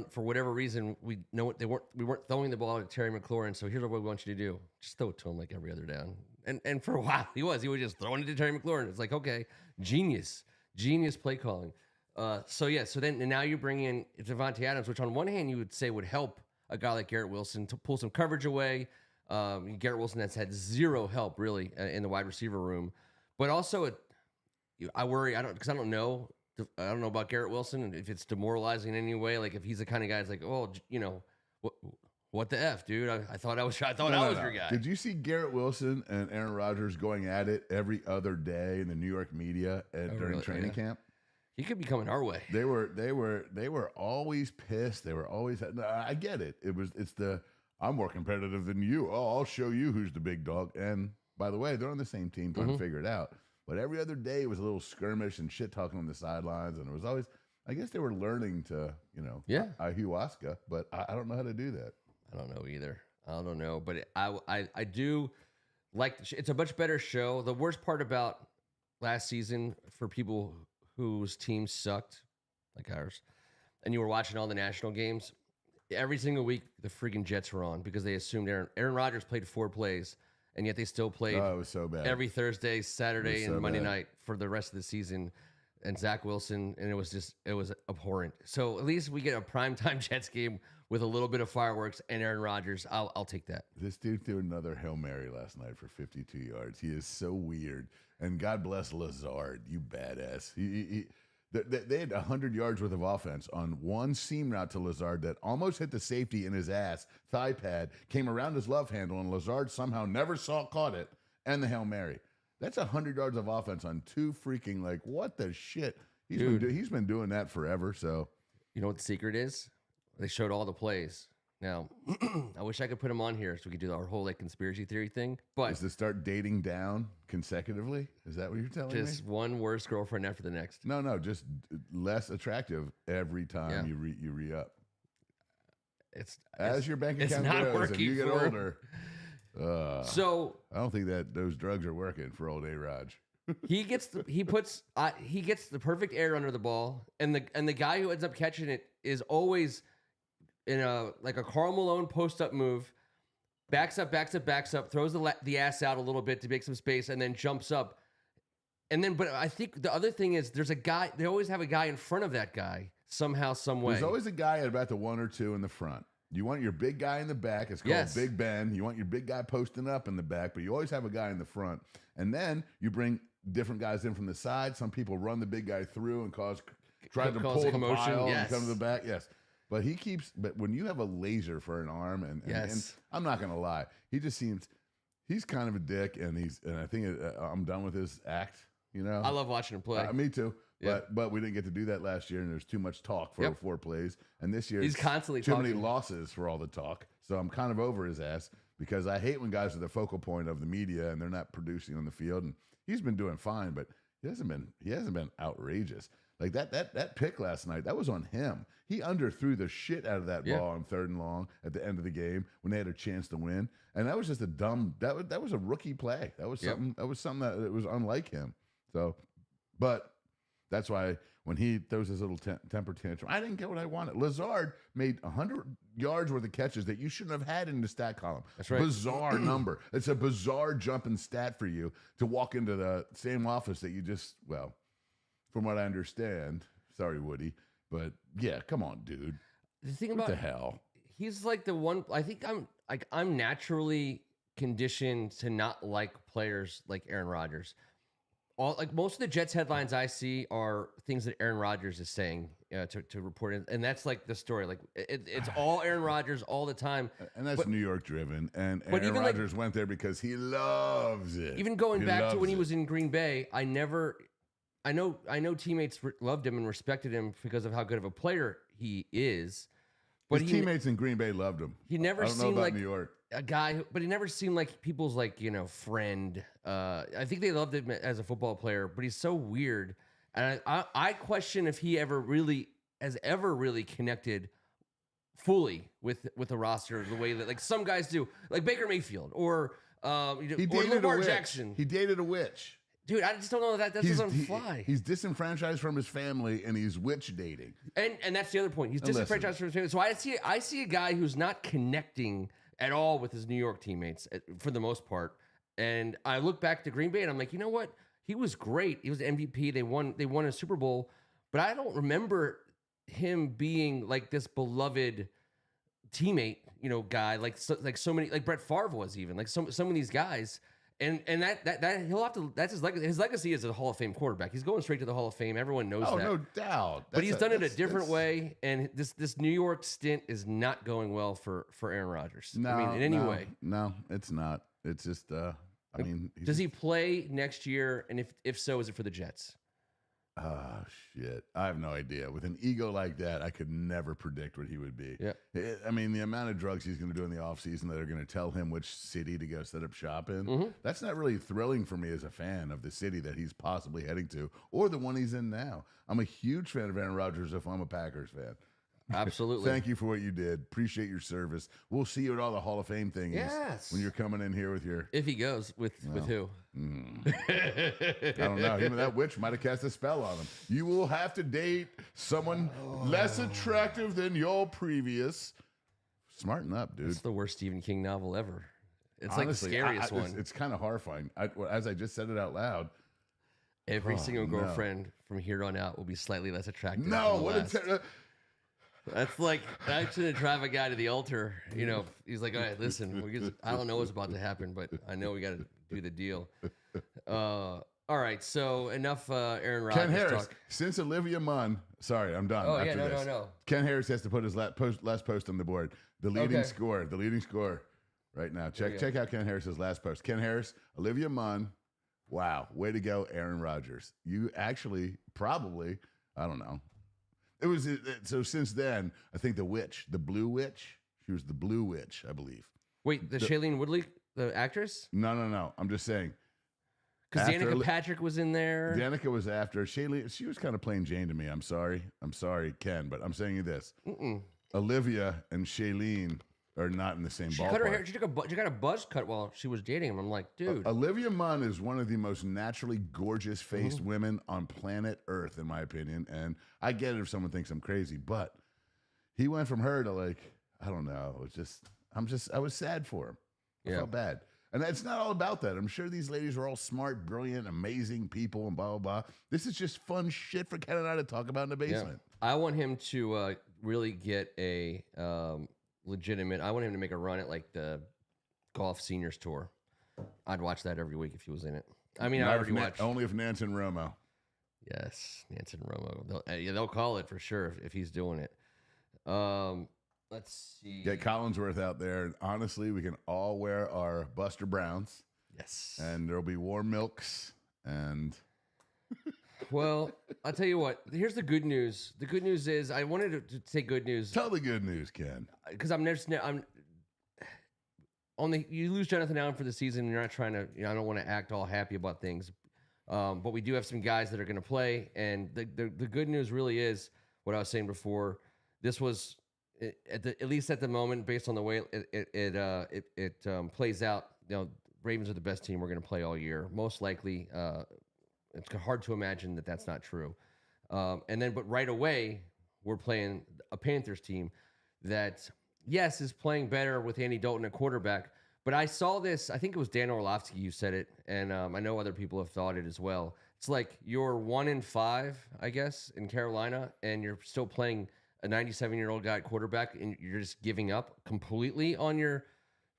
S1: For whatever reason, we weren't throwing the ball to Terry McLaurin, so here's what we want you to do. Just throw it to him like every other down. And for a while, he was just throwing it to Terry McLaurin. It's like, okay, genius play calling. So now you bring in Devontae Adams, which on one hand you would say would help a guy like Garrett Wilson to pull some coverage away. Garrett Wilson has had zero help really in the wide receiver room, but also I worry. I don't know about Garrett Wilson, and if it's demoralizing in any way. Like, if he's the kind of guy that's like, oh, what the F, dude? I thought I was your guy.
S2: Did you see Garrett Wilson and Aaron Rodgers going at it every other day in the New York media during training camp?
S1: He could be coming our way.
S2: They were always pissed. They were always. I get it. It's the I'm more competitive than you. Oh, I'll show you who's the big dog. And by the way, they're on the same team trying to figure it out. But every other day it was a little skirmish and shit talking on the sidelines, and it was always. I guess they were learning to, ayahuasca, but I don't know how to do that.
S1: I don't know either. I don't know, but I do like it's a much better show. The worst part about last season for people whose teams sucked, like ours, and you were watching all the national games, every single week the freaking Jets were on because they assumed Aaron Rodgers played 4 plays, and yet they still played
S2: it was so bad.
S1: Every Thursday, Saturday, and Monday night for the rest of the season. And Zach Wilson, and it was abhorrent. So at least we get a primetime Jets game with a little bit of fireworks and Aaron Rodgers. I'll take that.
S2: This dude threw another Hail Mary last night for 52 yards. He is so weird. And God bless Lazard, you badass. They had 100 yards worth of offense on one seam route to Lazard that almost hit the safety in his ass, thigh pad, came around his love handle, and Lazard somehow never caught it, and the Hail Mary. That's 100 yards of offense on 2 freaking, like, what the shit? He's been doing that forever, so.
S1: You know what the secret is? They showed all the plays. Now, I wish I could put them on here so we could do our whole, like, conspiracy theory thing. But
S2: is to start dating down consecutively? Is that what you're telling me?
S1: Just one worse girlfriend after the next.
S2: No, just less attractive every time you re-up. As your bank account grows and you get older. So I don't think that those drugs are working for old A-Raj.
S1: he gets the perfect air under the ball, and the guy who ends up catching it is always in a Karl Malone post-up move, backs up, throws the ass out a little bit to make some space, and then jumps up. But I think the other thing is there's a guy. They always have a guy in front of that guy somehow, some way.
S2: There's always a guy at about the 1 or 2 in the front. You want your big guy in the back. It's called Big Ben. You want your big guy posting up in the back, but you always have a guy in the front. And then you bring different guys in from the side. Some people run the big guy through and try to pull the pile and come to the back. Yes. But but when you have a laser for an arm, and I'm not going to lie, he's kind of a dick, and I think I'm done with his act. You know,
S1: I love watching him play.
S2: Me too. But we didn't get to do that last year, and there's too much talk for 4 plays. And this year,
S1: he's constantly
S2: too
S1: talking.
S2: many losses for all the talk. So I'm kind of over his ass because I hate when guys are the focal point of the media and they're not producing on the field. And he's been doing fine, but he hasn't been outrageous. Like that pick last night, that was on him. He underthrew the shit out of that ball on 3rd and long at the end of the game when they had a chance to win. And that was just that was a rookie play. That was something that it was unlike him. So, but that's why when he throws his little temper tantrum, I didn't get what I wanted. Lazard made 100 yards worth of catches that you shouldn't have had in the stat column.
S1: That's right.
S2: Bizarre number. It's a bizarre jumping stat for you to walk into the same office that you just, well, from what I understand, sorry, Woody, but yeah, come on, dude.
S1: The thing
S2: what
S1: about
S2: the hell?
S1: He's like the one. I think I'm naturally conditioned to not like players like Aaron Rodgers. Most of the Jets headlines I see are things that Aaron Rodgers is saying to report it, and that's like the story. Like it's all Aaron Rodgers all the time,
S2: and that's New York driven. And Aaron Rodgers went there because he loves it.
S1: Even going back to when he was in Green Bay, I know teammates loved him and respected him because of how good of a player he is. But
S2: his teammates in Green Bay loved him.
S1: He never
S2: I don't know
S1: seemed
S2: about
S1: like
S2: New York.
S1: a guy, but he never seemed like people's friend. I think they loved him as a football player, but he's so weird, and I question if he has ever really connected fully with the roster the way that like some guys do, like Baker Mayfield or Lamar Jackson.
S2: He dated a witch.
S1: Dude, I just don't know that doesn't fly.
S2: He's disenfranchised from his family, and he's witch dating.
S1: And that's the other point. He's disenfranchised from his family. So I see a guy who's not connecting at all with his New York teammates for the most part. And I look back to Green Bay, and I'm like, you know what? He was great. He was MVP. They won a Super Bowl, but I don't remember him being like this beloved teammate, guy like so many, like Brett Favre was, even like some of these guys. And that he'll have to. That's his legacy. His legacy is a Hall of Fame quarterback. He's going straight to the Hall of Fame. Everyone knows that.
S2: Oh, no doubt.
S1: But he's done it a different way. And this New York stint is not going well for Aaron Rodgers.
S2: No,
S1: in any way.
S2: No, it's not. It's just.
S1: Does he play next year? And if so, is it for the Jets?
S2: Oh, shit. I have no idea. With an ego like that, I could never predict what he would be.
S1: Yeah.
S2: The amount of drugs he's going to do in the offseason that are going to tell him which city to go set up shop in, that's not really thrilling for me as a fan of the city that he's possibly heading to or the one he's in now. I'm a huge fan of Aaron Rodgers if I'm a Packers fan.
S1: Absolutely.
S2: Thank you for what you did. Appreciate your service. We'll see you at all the Hall of Fame things when you're coming in here with your...
S1: If he goes, with who?
S2: I don't know. That witch might have cast a spell on him. You will have to date someone less attractive than your previous. Smarten up, dude.
S1: It's the worst Stephen King novel ever. It's honestly, like the scariest one.
S2: It's kind of horrifying. As I just said it out loud.
S1: Every single girlfriend from here on out will be slightly less attractive.
S2: No, what
S1: that's like actually to drive a guy to the altar. He's like, all right, listen, I don't know what's about to happen, but I know we got to do the deal. All right, so enough Aaron Rodgers
S2: Ken Harris,
S1: talk.
S2: Since Olivia Munn, sorry, I'm done.
S1: Oh, yeah, no.
S2: Ken Harris has to put his last post on the board. The leading score right now. Check out Ken Harris's last post. Ken Harris, Olivia Munn. Wow, way to go, Aaron Rodgers. You actually probably, I don't know. It was so since then, I think the blue witch, she was the blue witch, I believe.
S1: Wait, the Shailene Woodley, the actress?
S2: No. I'm just saying.
S1: Because Danica Patrick was in there.
S2: Danica was after Shailene. She was kind of plain Jane to me. I'm sorry, Ken, but I'm saying you this. Olivia and Shailene are not in the same ballpark.
S1: Cut her hair. She got a buzz cut while she was dating him. I'm like, dude.
S2: Olivia Munn is one of the most naturally gorgeous faced women on planet Earth, in my opinion. And I get it if someone thinks I'm crazy, but he went from her to like, I don't know. I was sad for him. I felt bad. And it's not all about that. I'm sure these ladies are all smart, brilliant, amazing people and blah, blah, blah. This is just fun shit for Ken and I to talk about in the basement.
S1: Yeah. I want him to really get a legitimate. I want him to make a run at like the golf seniors tour. I'd watch that every week if he was in it. I mean, I already watched.
S2: Only if Nance and Romo.
S1: Yes, Nance and Romo. They'll call it for sure if he's doing it. Let's see.
S2: Get Collinsworth out there, and honestly, we can all wear our Buster Browns.
S1: Yes.
S2: And there'll be warm milks, and
S1: Well, I'll tell you what. Here's the good news. The good news is I wanted to say good news
S2: Tell the good news, Ken.
S1: because I'm only you lose Jonathan Allen for the season. You're not trying to. I don't want to act all happy about things, but we do have some guys that are going to play, and the good news really is what I was saying before. This was at least at the moment, based on the way it plays out. Ravens are the best team we're going to play all year, most likely. It's hard to imagine that that's not true. But right away, we're playing a Panthers team that, yes, is playing better with Andy Dalton at quarterback. But I saw this, I think it was Dan Orlovsky who said it, and I know other people have thought it as well. It's like you're 1-5, I guess, in Carolina, and you're still playing a 97-year-old guy at quarterback, and you're just giving up completely on your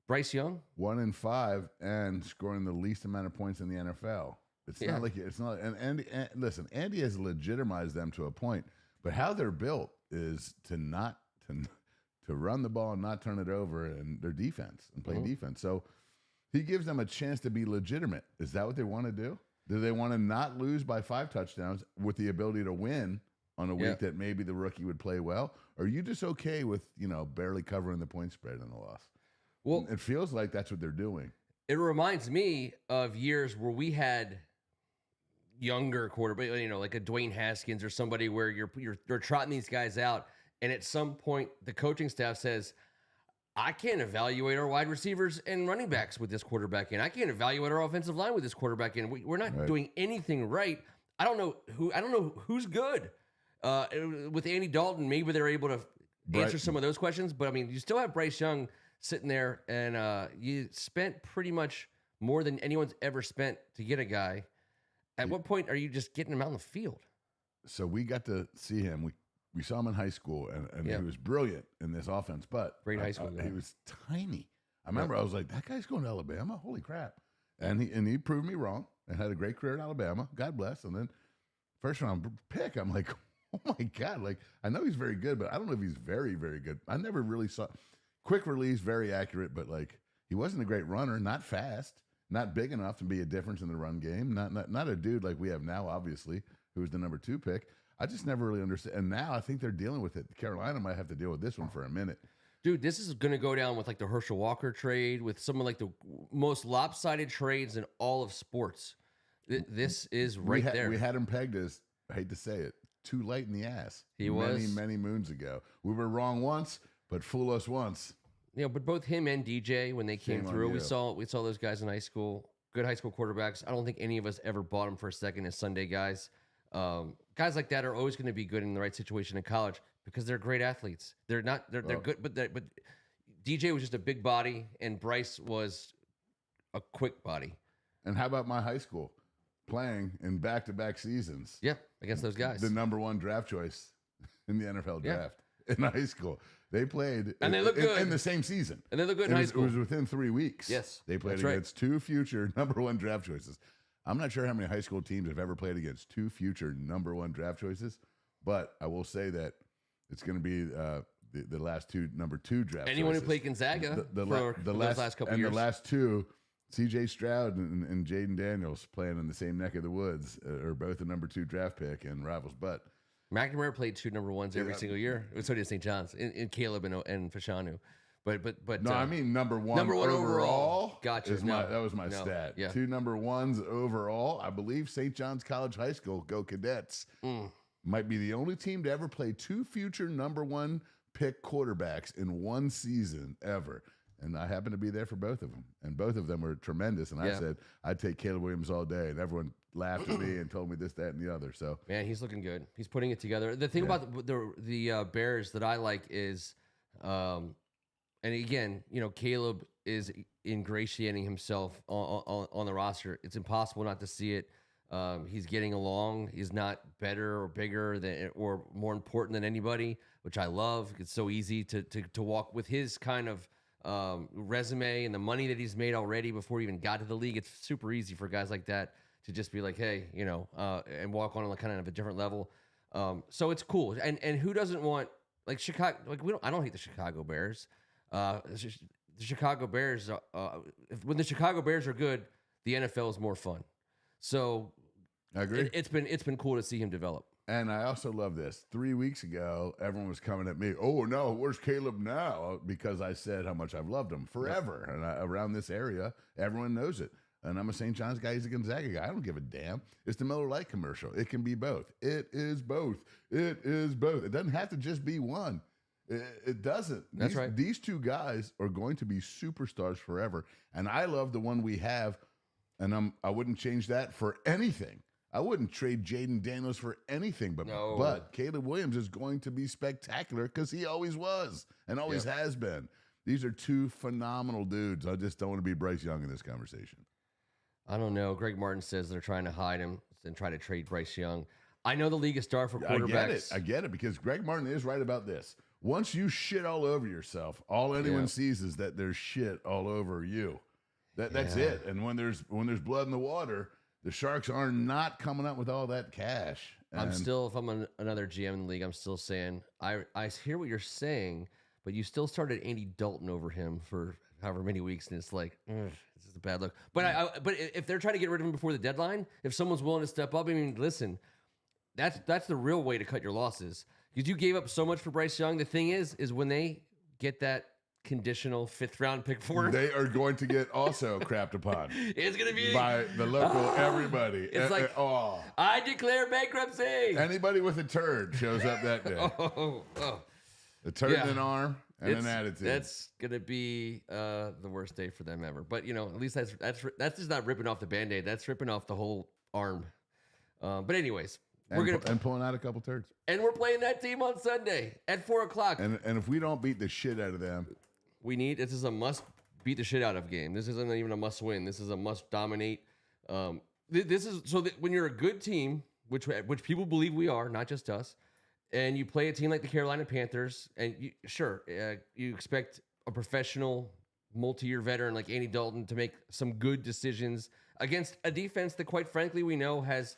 S1: Bryce Young.
S2: 1-5 and scoring the least amount of points in the NFL. It's not like it's not. And listen, Andy has legitimized them to a point, but how they're built is to run the ball and not turn it over, and their defense and play defense. So he gives them a chance to be legitimate. Is that what they want to do? Do they want to not lose by 5 touchdowns with the ability to win on a week that maybe the rookie would play well? Or are you just okay with barely covering the point spread in the loss? Well, it feels like that's what they're doing.
S1: It reminds me of years where we had younger quarterback, like a Dwayne Haskins or somebody where you're trotting these guys out, and at some point the coaching staff says, I can't evaluate our wide receivers and running backs with this quarterback in. I can't evaluate our offensive line with this quarterback in. We're not doing anything right. I don't know who's good. With Andy Dalton, maybe they're able to answer some of those questions, but I mean, you still have Bryce Young sitting there, and you spent pretty much more than anyone's ever spent to get a guy. At what point are you just getting him out in the field?
S2: So we got to see him. We saw him in high school, and he was brilliant in this offense. But
S1: great high school guy.
S2: He was tiny. I remember I was like, that guy's going to Alabama? Holy crap. And he proved me wrong and had a great career in Alabama. God bless. And then first round pick, I'm like, oh, my God. Like, I know he's very good, but I don't know if he's very, very good. I never really saw – quick release, very accurate, but, like, he wasn't a great runner, not fast. Not big enough to be a difference in the run game. Not a dude like we have now, obviously, who was the number 2 pick. I just never really understood. And now I think they're dealing with it. Carolina might have to deal with this one for a minute.
S1: Dude, this is going to go down with like the Herschel Walker trade, with some of like the most lopsided trades in all of sports. This is there.
S2: We had him pegged as, I hate to say it, too light in the ass.
S1: He was
S2: many moons ago. We were wrong once, but fool us once.
S1: But both him and DJ, when they came through, we saw those guys in high school. Good high school quarterbacks. I don't think any of us ever bought them for a second as Sunday guys. Guys like that are always going to be good in the right situation in college because they're great athletes. They're good, but DJ was just a big body, and Bryce was a quick body.
S2: And how about my high school playing in back-to-back seasons?
S1: Yeah, against those guys.
S2: The number 1 draft choice in the NFL draft in high school. They played
S1: and they look good
S2: in the same season.
S1: And they look good in high school.
S2: It was within 3 weeks.
S1: Yes.
S2: They played against 2 future number 1 draft choices. I'm not sure how many high school teams have ever played against 2 future number 1 draft choices, but I will say that it's going to be the last 2 number 2 draft
S1: Anyone
S2: choices.
S1: who played Gonzaga the last couple
S2: and
S1: years.
S2: And the last 2, C.J. Stroud and Jaden Daniels playing in the same neck of the woods are both a number 2 draft pick and rivals. But
S1: McNamara played 2 number 1s every single year. So did St. John's in Caleb and Fashanu. But
S2: no, I mean number one overall.
S1: Gotcha.
S2: That was my stat.
S1: Yeah.
S2: 2 number 1s overall. I believe St. John's College High School, go Cadets, might be the only team to ever play 2 future number 1 pick quarterbacks in 1 season ever. And I happened to be there for both of them. And both of them were tremendous. And I said, I'd take Caleb Williams all day. And everyone laughed at me and told me this, that, and the other. So,
S1: man, he's looking good. He's putting it together. The thing about the Bears that I like is, and again, Caleb is ingratiating himself on the roster. It's impossible not to see it. He's getting along. He's not better or bigger than or more important than anybody, which I love. It's so easy to walk with his kind of resume and the money that he's made already before he even got to the league. It's super easy for guys like that to just be like, hey, and walk on like kind of a different level. So it's cool. And who doesn't want like Chicago? Like I don't hate the Chicago Bears. The Chicago Bears. When the Chicago Bears are good, the NFL is more fun. So
S2: I agree.
S1: It's been cool to see him develop.
S2: And I also love this. 3 weeks ago, everyone was coming at me. Oh, no, where's Caleb now? Because I said how much I've loved him forever. Yep. And around this area, everyone knows it. And I'm a St. John's guy. He's a Gonzaga guy. I don't give a damn. It's the Miller Lite commercial. It can be both. It is both. It is both. It doesn't have to just be one. It doesn't.
S1: That's right.
S2: These two guys are going to be superstars forever. And I love the one we have. And I wouldn't change that for anything. I wouldn't trade Jaden Daniels for anything, but Caleb Williams is going to be spectacular because he always was and always has been. These are two phenomenal dudes. I just don't want to be Bryce Young in this conversation.
S1: I don't know. Greg Martin says they're trying to hide him and try to trade Bryce Young. I know the league is starved for quarterbacks.
S2: I get it because Greg Martin is right about this. Once you shit all over yourself, all anyone sees is that there's shit all over you. That's it. And when there's blood in the water, the Sharks are not coming up with all that cash. And
S1: if I'm another GM in the league, I'm still saying, I hear what you're saying, but you still started Andy Dalton over him for however many weeks, and it's like, this is a bad look. But but if they're trying to get rid of him before the deadline, if someone's willing to step up, I mean, listen, that's the real way to cut your losses. Because you gave up so much for Bryce Young. The thing is when they get that conditional 5th round pick for him,
S2: they are going to get also crapped upon.
S1: It's going to be
S2: by the local everybody.
S1: It's like, I declare bankruptcy.
S2: Anybody with a turd shows up that day. A turd in an arm and an attitude.
S1: That's going to be the worst day for them ever. But, at least that's just not ripping off the Band-Aid. That's ripping off the whole arm. But anyways,
S2: and pulling out a couple turds.
S1: And we're playing that team on Sunday at 4:00.
S2: And if we don't beat the shit out of them,
S1: this is a must beat the shit out of game. This isn't even a must win. This is a must dominate. This is so that when you're a good team, which people believe we are, not just us, and you play a team like the Carolina Panthers, and you expect a professional, multi-year veteran like Andy Dalton to make some good decisions against a defense that, quite frankly, we know has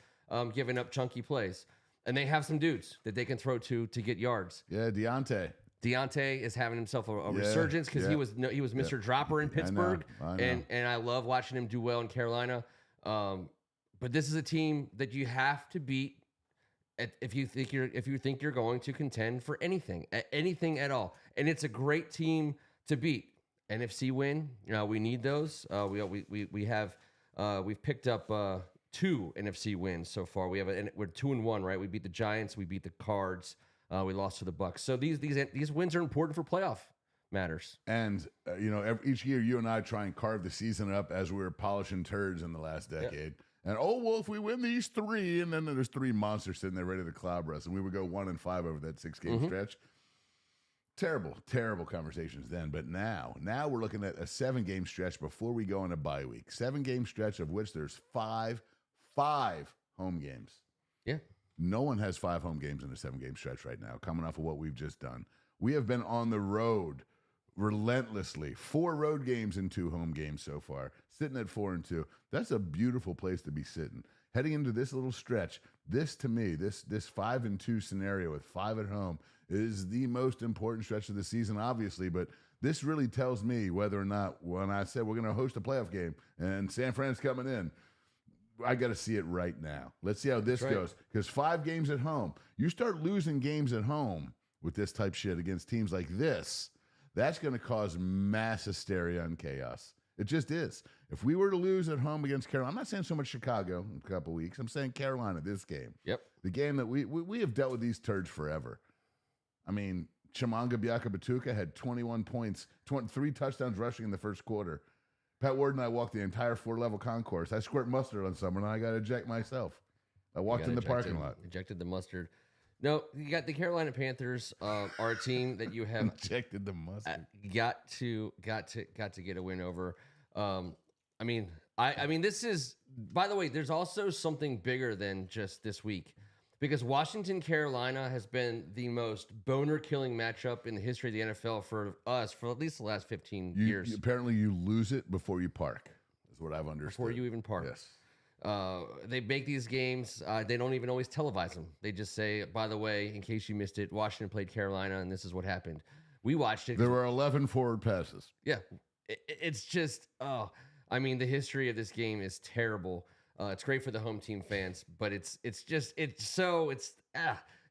S1: given up chunky plays. And they have some dudes that they can throw to get yards.
S2: Yeah,
S1: Deontay is having himself a resurgence because he was Mr. Dropper in Pittsburgh.
S2: I know.
S1: And I love watching him do well in Carolina. But this is a team that you have to beat if you think you're going to contend for anything at all. And it's a great team to beat. NFC win, we need those. We've picked up 2 NFC wins so far. We're 2-1, right? We beat the Giants, we beat the Cards, we lost to the Bucks. So these wins are important for playoff matters. And
S2: each year you and I try and carve the season up as we were polishing turds in the last decade. And if we win these 3, and then there's 3 monsters sitting there ready to clobber us, and we would go 1-5 over that 6-game stretch. Terrible conversations then. But now we're looking at a 7-game stretch before we go on a bye week. 7-game stretch of which there's 5 home games.
S1: Yeah.
S2: No one has 5 home games in a 7-game stretch right now, coming off of what we've just done. We have been on the road relentlessly. 4 road games and 2 home games so far, sitting at 4-2. That's a beautiful place to be sitting. Heading into this little stretch, this to me, this 5-2 scenario with 5 at home is the most important stretch of the season, obviously, but this really tells me whether or not, when I said we're going to host a playoff game and San Fran's coming in, I got to see it right now. Let's see how this goes. Because 5 games at home, you start losing games at home with this type shit against teams like this, that's going to cause mass hysteria and chaos. It just is. If we were to lose at home against Carolina, I'm not saying so much Chicago in a couple weeks. I'm saying Carolina, this game.
S1: Yep.
S2: The game that we have dealt with these turds forever. I mean, Chimanga Biakabatuka had 21 points, 3 touchdowns rushing in the first quarter. Pat Ward and I walked the entire 4-level concourse. I squirt mustard on someone, and I got to eject myself. I walked in the parking lot.
S1: Ejected the mustard. No, you got the Carolina Panthers are a team that you have
S2: ejected the mustard.
S1: Got to get a win over. I mean, this is, by the way, there's also something bigger than just this week. Because Washington, Carolina has been the most boner-killing matchup in the history of the NFL for us for at least the last 15 years.
S2: Apparently, you lose it before you park, is what I've understood.
S1: Before you even park.
S2: Yes.
S1: They make these games. They don't even always televise them. They just say, by the way, in case you missed it, Washington played Carolina, and this is what happened. We watched it.
S2: There were 11 forward passes.
S1: Yeah. It's just, the history of this game is terrible. It's great for the home team fans, but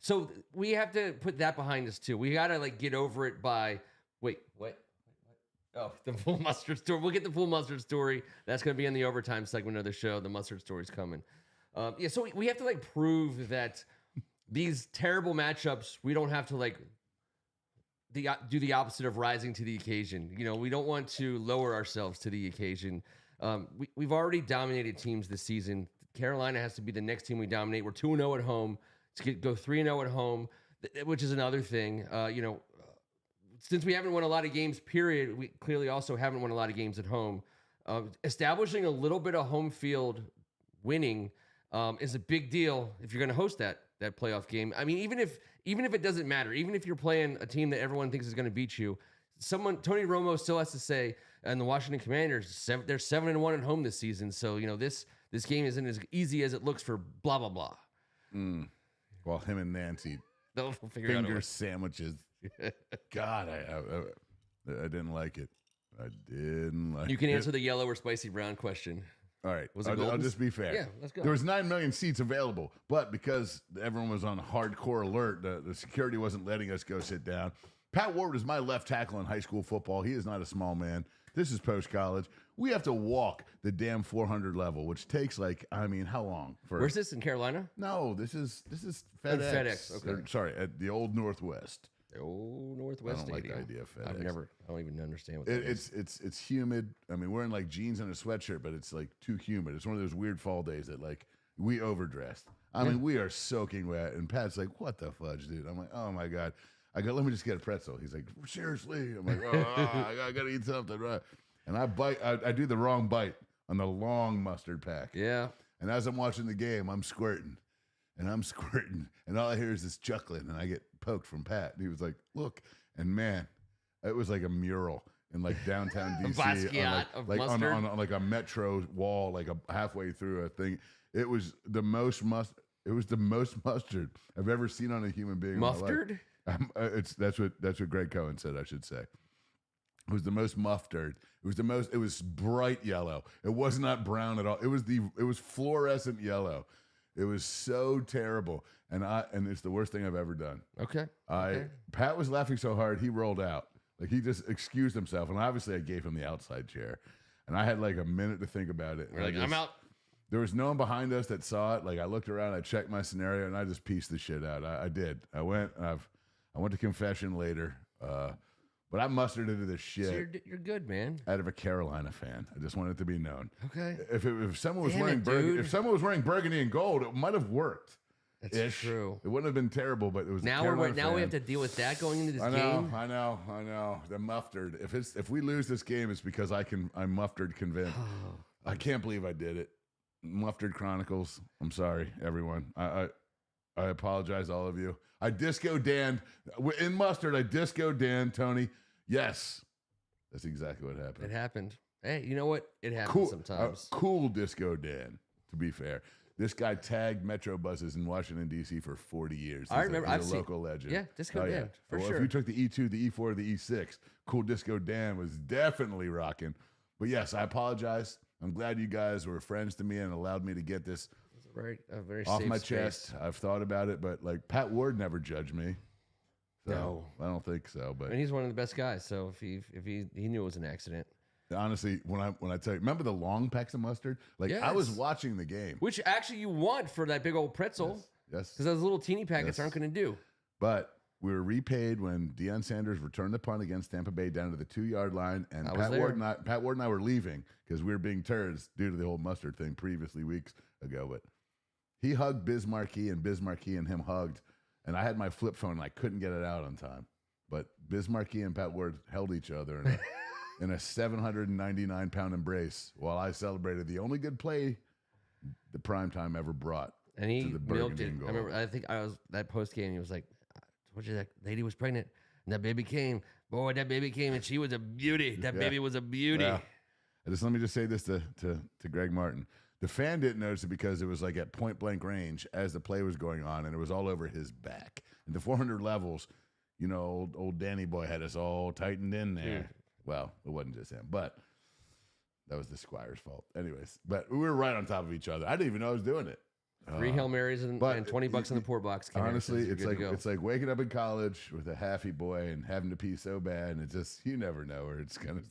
S1: so we have to put that behind us too. We got to like get over it by wait, what? Oh, the full mustard story. We'll get the full mustard story. That's going to be in the overtime segment of the show. The mustard story's coming. So we have to like prove that these terrible matchups, we don't have to like do the opposite of rising to the occasion. You know, we don't want to lower ourselves to the occasion. We've already dominated teams this season. Carolina has to be the next team we dominate. We're 2-0 at home. To go 3-0 at home, which is another thing. Since we haven't won a lot of games, period, we clearly also haven't won a lot of games at home. Establishing a little bit of home field winning is a big deal if you're going to host that playoff game. I mean, even if it doesn't matter, even if you're playing a team that everyone thinks is going to beat you, Tony Romo still has to say, and the Washington Commanders, they're 7-1 at home this season. So this game isn't as easy as it looks for blah blah blah.
S2: Well, him and Nancy
S1: They'll figure out
S2: finger sandwiches. God, I didn't like it. I didn't like it.
S1: You can answer the yellow or spicy brown question.
S2: All right.
S1: Was it
S2: I'll just be fair.
S1: Yeah, let's go.
S2: There was 9 million seats available, but because everyone was on hardcore alert, the security wasn't letting us go sit down. Pat Ward was my left tackle in high school football. He is not a small man. This is post-college. We have to walk the damn 400 level, which takes how long?
S1: Where's this, in Carolina?
S2: No, this is FedEx.
S1: FedEx, okay.
S2: Sorry, at the old Northwest.
S1: The old Northwest
S2: I don't
S1: Stadium.
S2: like the idea of FedEx.
S1: I don't even understand what that is.
S2: It's humid. I mean, we're in like jeans and a sweatshirt, but it's like too humid. It's one of those weird fall days that like we overdressed. I mean, we are soaking wet. And Pat's like, "What the fudge, dude?" I'm like, "Oh my God." I go, "Let me just get a pretzel." He's like, "Seriously?" I'm like, "Oh, I gotta eat something." Right? And I bite. I do the wrong bite on the long mustard pack.
S1: Yeah.
S2: And as I'm watching the game, I'm squirting. And I'm squirting, and all I hear is this chuckling, and I get poked from Pat. And he was like, "Look," and man, it was like a mural in like downtown DC, on like a metro wall, like halfway through a thing. It was the most mustard I've ever seen on a human being.
S1: Mustard?
S2: That's what Greg Cohen said. I should say. It was the most mustard. It was bright yellow. It was not brown at all. It was fluorescent yellow. It was so terrible, and it's the worst thing I've ever done.
S1: Okay.
S2: Pat was laughing so hard he rolled out. Like he just excused himself, and obviously I gave him the outside chair, and I had like a minute to think about it.
S1: I'm out.
S2: There was no one behind us that saw it. Like I looked around, I checked my scenario, and I just pieced the shit out. I did. I went to confession later. But I mustered into this shit.
S1: So you're good, man.
S2: Out of a Carolina fan. I just want it to be known.
S1: Okay.
S2: If someone was wearing burgundy and gold, it might have worked.
S1: That's true.
S2: It wouldn't have been terrible, but it was.
S1: Now we have to deal with that going into this game.
S2: I know. The mustard. If we lose this game, it's because I'm mustard convinced. I can't believe I did it. Mustard Chronicles. I'm sorry, everyone. I apologize, all of you. I disco Dan in mustard. I disco Dan Tony. Yes, that's exactly what happened.
S1: It happened. Hey, you know what? It happens sometimes.
S2: Cool disco Dan. To be fair, this guy tagged Metro buses in Washington D.C. for 40 years.
S1: I remember.
S2: He's a local legend.
S1: Yeah, disco Dan for sure.
S2: If you took the E2, the E4, the E6, Cool Disco Dan was definitely rocking. But yes, I apologize. I'm glad you guys were friends to me and allowed me to get this.
S1: Very
S2: off
S1: safe
S2: my
S1: space.
S2: chest. I've thought about it, but like Pat Ward never judged me. So,
S1: no,
S2: I don't think so. But
S1: he's one of the best guys. So if he knew it was an accident.
S2: Honestly, when I tell you, remember the long packs of mustard? Like I was watching the game,
S1: which actually you want for that big old pretzel.
S2: Yes,
S1: because those little teeny packets aren't going to do.
S2: But we were repaid when Deion Sanders returned the punt against Tampa Bay down to the 2-yard line, and Pat Ward and I were leaving because we were being turds due to the whole mustard thing previously weeks ago. But he hugged Biz Marquee, and Biz Marquee and him hugged, and I had my flip phone and I couldn't get it out on time. But Biz Marquee and Pat Ward held each other in a 799-pound embrace while I celebrated the only good play the primetime ever brought.
S1: And he milked it. I remember. I think I was that post game. He was like, "Told you that lady was pregnant, and that baby came. Boy, that baby came, and she was a beauty. That baby was a beauty." Yeah.
S2: Let me just say this to Greg Martin. The fan didn't notice it because it was like at point blank range as the play was going on, and it was all over his back. And the 400 levels, old Danny boy had us all tightened in there. Well, it wasn't just him, but That was the Squire's fault. Anyways, but we were right on top of each other. I didn't even know I was doing it.
S1: 3 Hail Marys and $20 in the port box.
S2: Honestly, it's like waking up in college with a halfy boy and having to pee so bad, and it just you never know where it's gonna.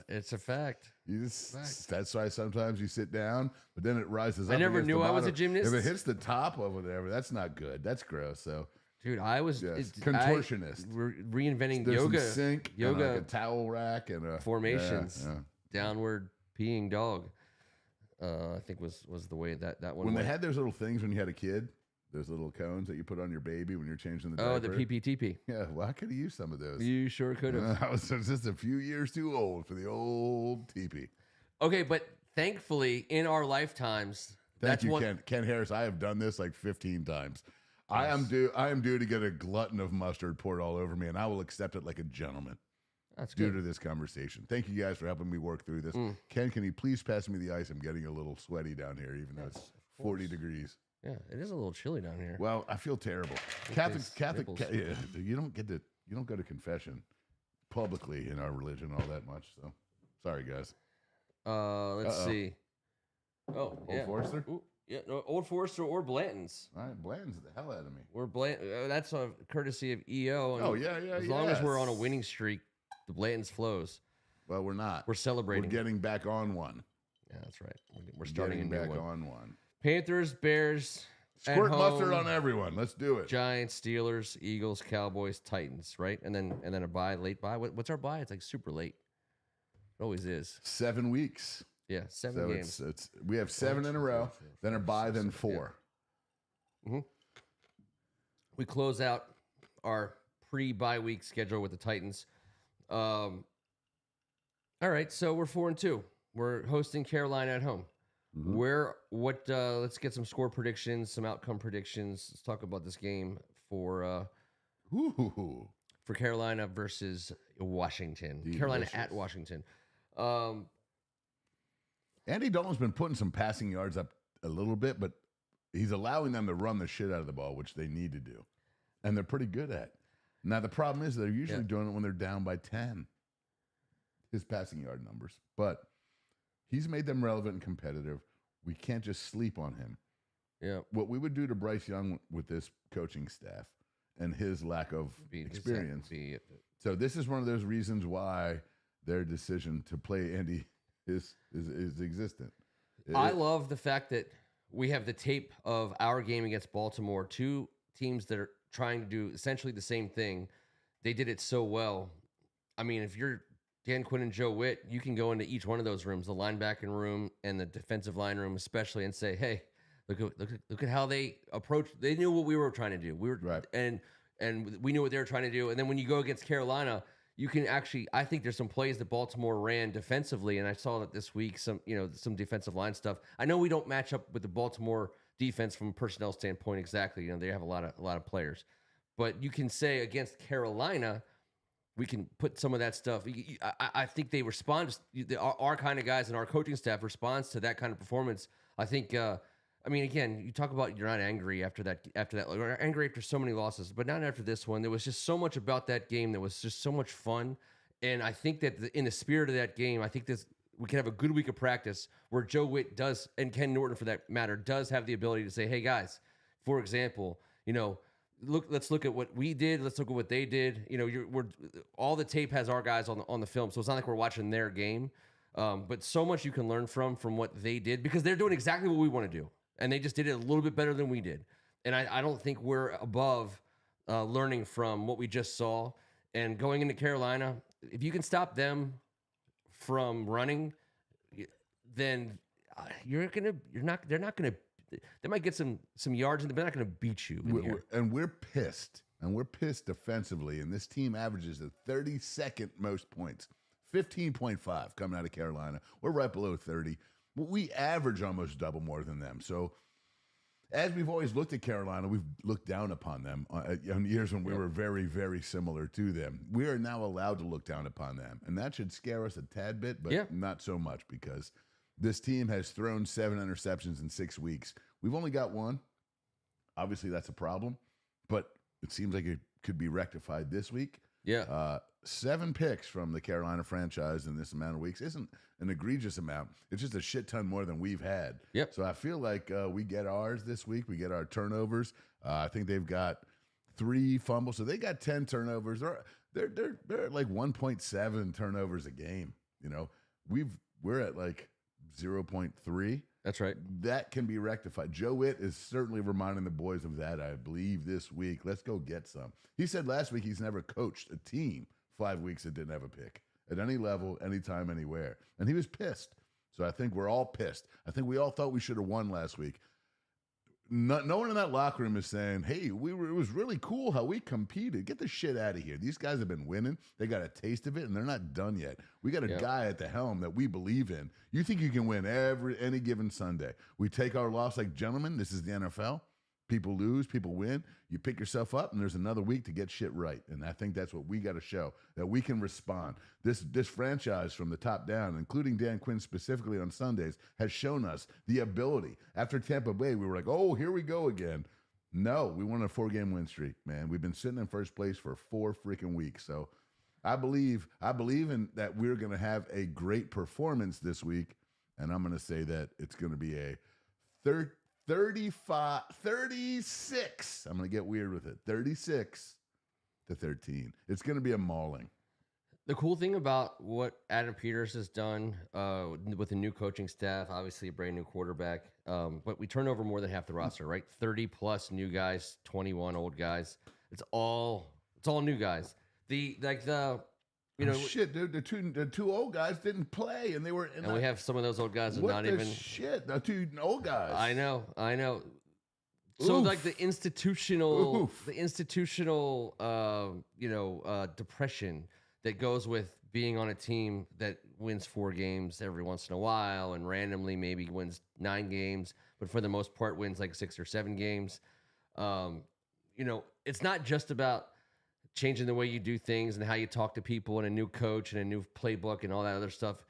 S1: It's a fact.
S2: That's why sometimes you sit down, but then it rises up.
S1: I never knew I was a gymnast.
S2: If it hits the top of whatever, that's not good. That's gross. So,
S1: dude, I was
S2: contortionist.
S1: Reinventing
S2: There's
S1: yoga,
S2: some sink,
S1: yoga,
S2: like a towel rack, and
S1: formations, downward peeing dog. I think was the way that one.
S2: When they had those little things when you had a kid, those little cones that you put on your baby when you're changing the diaper.
S1: Oh, the PPTP.
S2: Yeah, well, I could have used some of those.
S1: You sure could have.
S2: I was just a few years too old for the old TP.
S1: Okay, but thankfully in our lifetimes,
S2: Ken Harris. I have done this like 15 times. Yes. I am due to get a glutton of mustard poured all over me, and I will accept it like a gentleman.
S1: That's good.
S2: Due to this conversation. Thank you guys for helping me work through this. Ken, can you please pass me the ice? I'm getting a little sweaty down here, even though it's 40 degrees.
S1: Yeah, it is a little chilly down here.
S2: Well, I feel terrible. You don't go to confession publicly in our religion all that much. So, sorry, guys.
S1: Let's see. Oh,
S2: Old Forester?
S1: Ooh, yeah, no, Old Forester or Blanton's.
S2: All right, Blanton's the hell out of me.
S1: We're that's a courtesy of EO.
S2: And
S1: as long as we're on a winning streak, the Blanton's flows.
S2: Well, we're not.
S1: We're celebrating.
S2: We're getting back on one.
S1: Yeah, that's right. We're starting a new
S2: back
S1: one.
S2: on one.
S1: Panthers, Bears,
S2: squirt mustard on everyone. Let's do it.
S1: Giants, Steelers, Eagles, Cowboys, Titans. Right, and then a bye, late bye. What's our bye? It's like super late. It always is.
S2: 7 weeks.
S1: Yeah, 7 games.
S2: We have 7 in a row. Then a bye, then 4.
S1: Yeah. Mm-hmm. We close out our pre-bye week schedule with the Titans. All right, so we're 4-2. We're hosting Carolina at home. Mm-hmm. Let's get some score predictions, some outcome predictions. Let's talk about this game for Carolina versus Washington. Delicious. Carolina at Washington.
S2: Andy Dalton's been putting some passing yards up a little bit, but he's allowing them to run the shit out of the ball, which they need to do. And they're pretty good at it. Now, the problem is they're usually doing it when they're down by 10, his passing yard numbers. But he's made them relevant and competitive. We can't just sleep on him.
S1: Yeah.
S2: What we would do to Bryce Young with this coaching staff and his lack of experience. So this is one of those reasons why their decision to play Andy is existent.
S1: I love the fact that we have the tape of our game against Baltimore, two teams that are trying to do essentially the same thing. They did it so well. I mean, if you're Dan Quinn and Joe Witt, you can go into each one of those rooms, the linebacking room and the defensive line room especially, and say, hey, look at how they approached. They knew what we were trying to do. We were
S2: right.
S1: And we knew what they were trying to do. And then when you go against Carolina, you can actually, I think there's some plays that Baltimore ran defensively, and I saw that this week, some defensive line stuff. I know we don't match up with the Baltimore defense from a personnel standpoint exactly. They have a lot of players. But you can say against Carolina, we can put some of that stuff. I think they respond. Our kind of guys and our coaching staff responds to that kind of performance. I think, again, you talk about you're not angry after that, or angry after so many losses, but not after this one. There was just so much about that game that was just so much fun. And I think that in the spirit of that game, I think we can have a good week of practice where Joe Witt does, and Ken Norton for that matter, does have the ability to say, hey guys, for example, let's look at what we did. Let's look at what they did. All the tape has our guys on the film, so it's not like we're watching their game. But so much you can learn from what they did, because they're doing exactly what we want to do, and they just did it a little bit better than we did. And I don't think we're above learning from what we just saw. And going into Carolina, if you can stop them from running, then they might get some yards, but they're not going to beat you.
S2: We're pissed. And we're pissed defensively. And this team averages the 32nd most points, 15.5 coming out of Carolina. We're right below 30. We average almost double more than them. So as we've always looked at Carolina, we've looked down upon them on years when we were very, very similar to them. We are now allowed to look down upon them. And that should scare us a tad bit, but not so much, because this team has thrown 7 interceptions in 6 weeks. We've only got 1. Obviously, that's a problem, but it seems like it could be rectified this week.
S1: Yeah.
S2: 7 picks from the Carolina franchise in this amount of weeks isn't an egregious amount. It's just a shit ton more than we've had.
S1: Yep.
S2: So I feel like we get ours this week. We get our turnovers. I think they've got 3 fumbles, so they got 10 turnovers. They're at like 1.7 turnovers a game. You know, we're at like 0.3.
S1: That's right.
S2: That can be rectified. Joe Witt is certainly reminding the boys of that, I believe, this week. Let's go get some. He said last week he's never coached a team 5 weeks that didn't have a pick at any level, anytime, anywhere. And he was pissed. So I think we're all pissed. I think we all thought we should have won last week. No one in that locker room is saying, hey, it was really cool how we competed. Get the shit out of here. These guys have been winning. They got a taste of it, and they're not done yet. We got a guy at the helm that we believe in. You think you can win any given Sunday. We take our loss like gentlemen. This is the NFL. People lose, people win. You pick yourself up, and there's another week to get shit right. And I think that's what we got to show, that we can respond. This franchise from the top down, including Dan Quinn specifically on Sundays, has shown us the ability. After Tampa Bay, we were like, oh, here we go again. No, we won a 4-game win streak, man. We've been sitting in first place for 4 freaking weeks. So I believe in that we're going to have a great performance this week, and I'm going to say that it's going to be a 36. I'm going to get weird with it. 36-13. It's going to be a mauling.
S1: The cool thing about what Adam Peters has done with the new coaching staff, obviously a brand new quarterback, but we turn over more than half the roster, right? 30 plus new guys, 21 old guys. It's all new guys.
S2: Shit, dude. The two old guys didn't play, and they were.
S1: And we have some of those old guys are not even
S2: shit. The 2 old guys.
S1: I know. So like the institutional, depression that goes with being on a team that wins 4 games every once in a while, and randomly maybe wins 9 games, but for the most part wins like 6 or 7 games. It's not just about changing the way you do things and how you talk to people and a new coach and a new playbook and all that other stuff.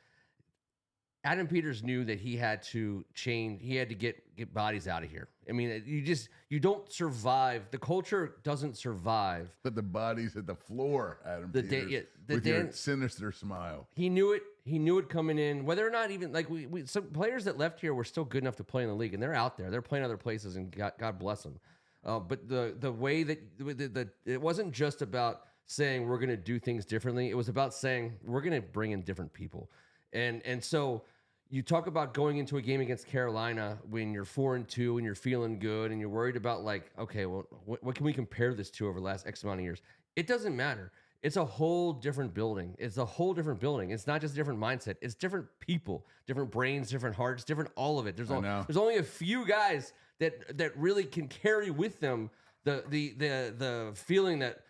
S1: Adam Peters knew that he had to change. He had to get bodies out of here. I mean, you don't survive. The culture doesn't survive.
S2: But the bodies at the floor, Adam Peters, with your sinister smile.
S1: He knew it. He knew it coming in. Whether or not even like we some players that left here were still good enough to play in the league, and they're out there. They're playing other places, and God bless them. But the way that it wasn't just about saying we're going to do things differently. It was about saying we're going to bring in different people. And so you talk about going into a game against Carolina when you're 4-2 and you're feeling good and you're worried about like, okay, well, what can we compare this to over the last X amount of years? It doesn't matter. It's a whole different building. It's not just a different mindset. It's different people, different brains, different hearts, different all of it. There's only a few guys that really can carry with them the feeling that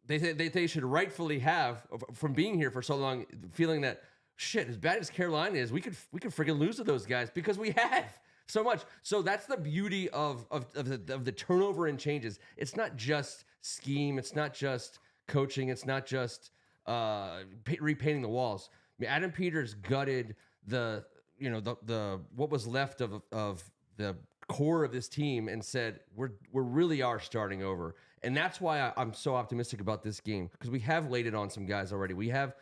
S1: they should rightfully have from being here for so long, feeling that shit, as bad as Carolina is, we could freaking lose to those guys because we have so much. So that's the beauty of the turnover and changes. It's not just scheme. It's not just coaching. It's not just repainting the walls. I mean, Adam Peters gutted the what was left of the core of this team and said we really are starting over. And that's why I'm so optimistic about this game, because we have laid it on some guys already. We have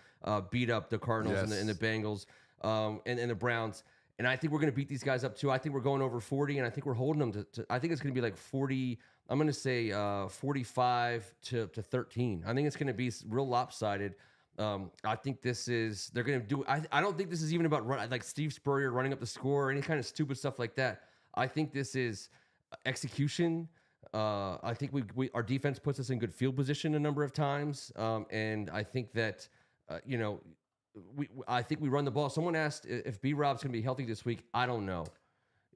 S1: beat up the Cardinals and the Bengals and the Browns. And I think we're going to beat these guys up too. I think we're going over 40, and I think we're holding them to I think it's going to be like 40. I'm going to say 45 to 13. I think it's going to be real lopsided. I think they're going to do. I don't think this is even about like Steve Spurrier running up the score or any kind of stupid stuff like that. I think this is execution. I think our defense puts us in good field position a number of times, and I think that I think we run the ball. Someone asked if B-Rob's going to be healthy this week. I don't know.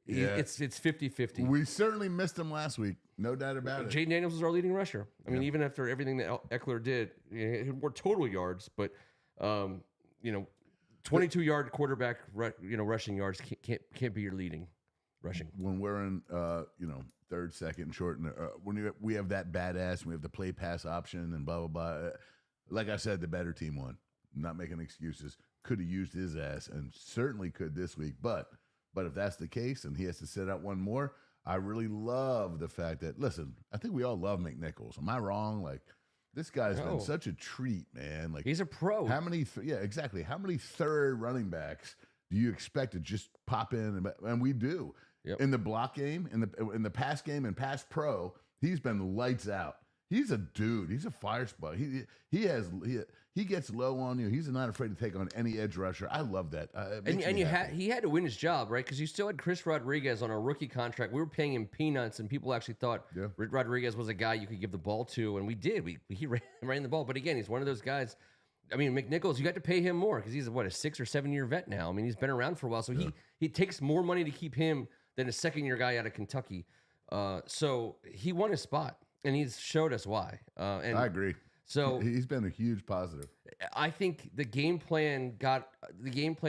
S1: Yeah. It's 50-50.
S2: We certainly missed him last week. No doubt about it.
S1: Jaden Daniels was our leading rusher. I mean, even after everything that Eckler did, more total yards, but 22-yard quarterback, rushing yards can't be your leading rushing.
S2: When we're in, third, second, short, and when we have that badass, we have the play pass option and blah blah blah. Like I said, the better team won. I'm not making excuses. Could have used his ass, and certainly could this week. But if that's the case, and he has to sit out one more, I really love the fact that, listen, I think we all love McNichols. Am I wrong? Like, This guy's been such a treat, man. Like
S1: he's a pro.
S2: How many? Exactly. How many third running backs do you expect to just pop in? And we do in the block game, in the pass game, and pass pro. He's been lights out. He's a dude. He's a fire spot. He gets low on you. He's not afraid to take on any edge rusher. I love that.
S1: He had to win his job, right? Because you still had Chris Rodriguez on a rookie contract. We were paying him peanuts, and people actually thought Rodriguez was a guy you could give the ball to, and we did. He ran the ball, but again, he's one of those guys. I mean, McNichols, you got to pay him more because he's a 6 or 7 year vet now. I mean, he's been around for a while, so he takes more money to keep him than a second year guy out of Kentucky. So he won his spot, and he's showed us why. And
S2: I agree.
S1: So
S2: he's been a huge positive.
S1: I think the game plan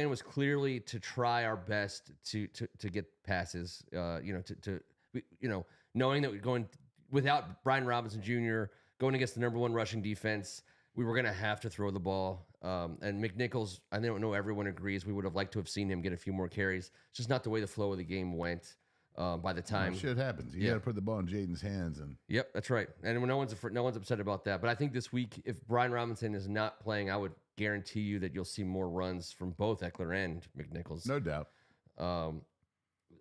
S1: was clearly to try our best to get passes. Knowing that we're going without Brian Robinson Jr. going against the number 1 rushing defense, we were going to have to throw the ball. And McNichols, I don't know everyone agrees. We would have liked to have seen him get a few more carries. It's just not the way the flow of the game went. By the time
S2: shit happens, you got to put the ball in Jaden's hands, and
S1: that's right. And no one's upset about that. But I think this week, if Brian Robinson is not playing, I would guarantee you that you'll see more runs from both Eckler and McNichols,
S2: no doubt.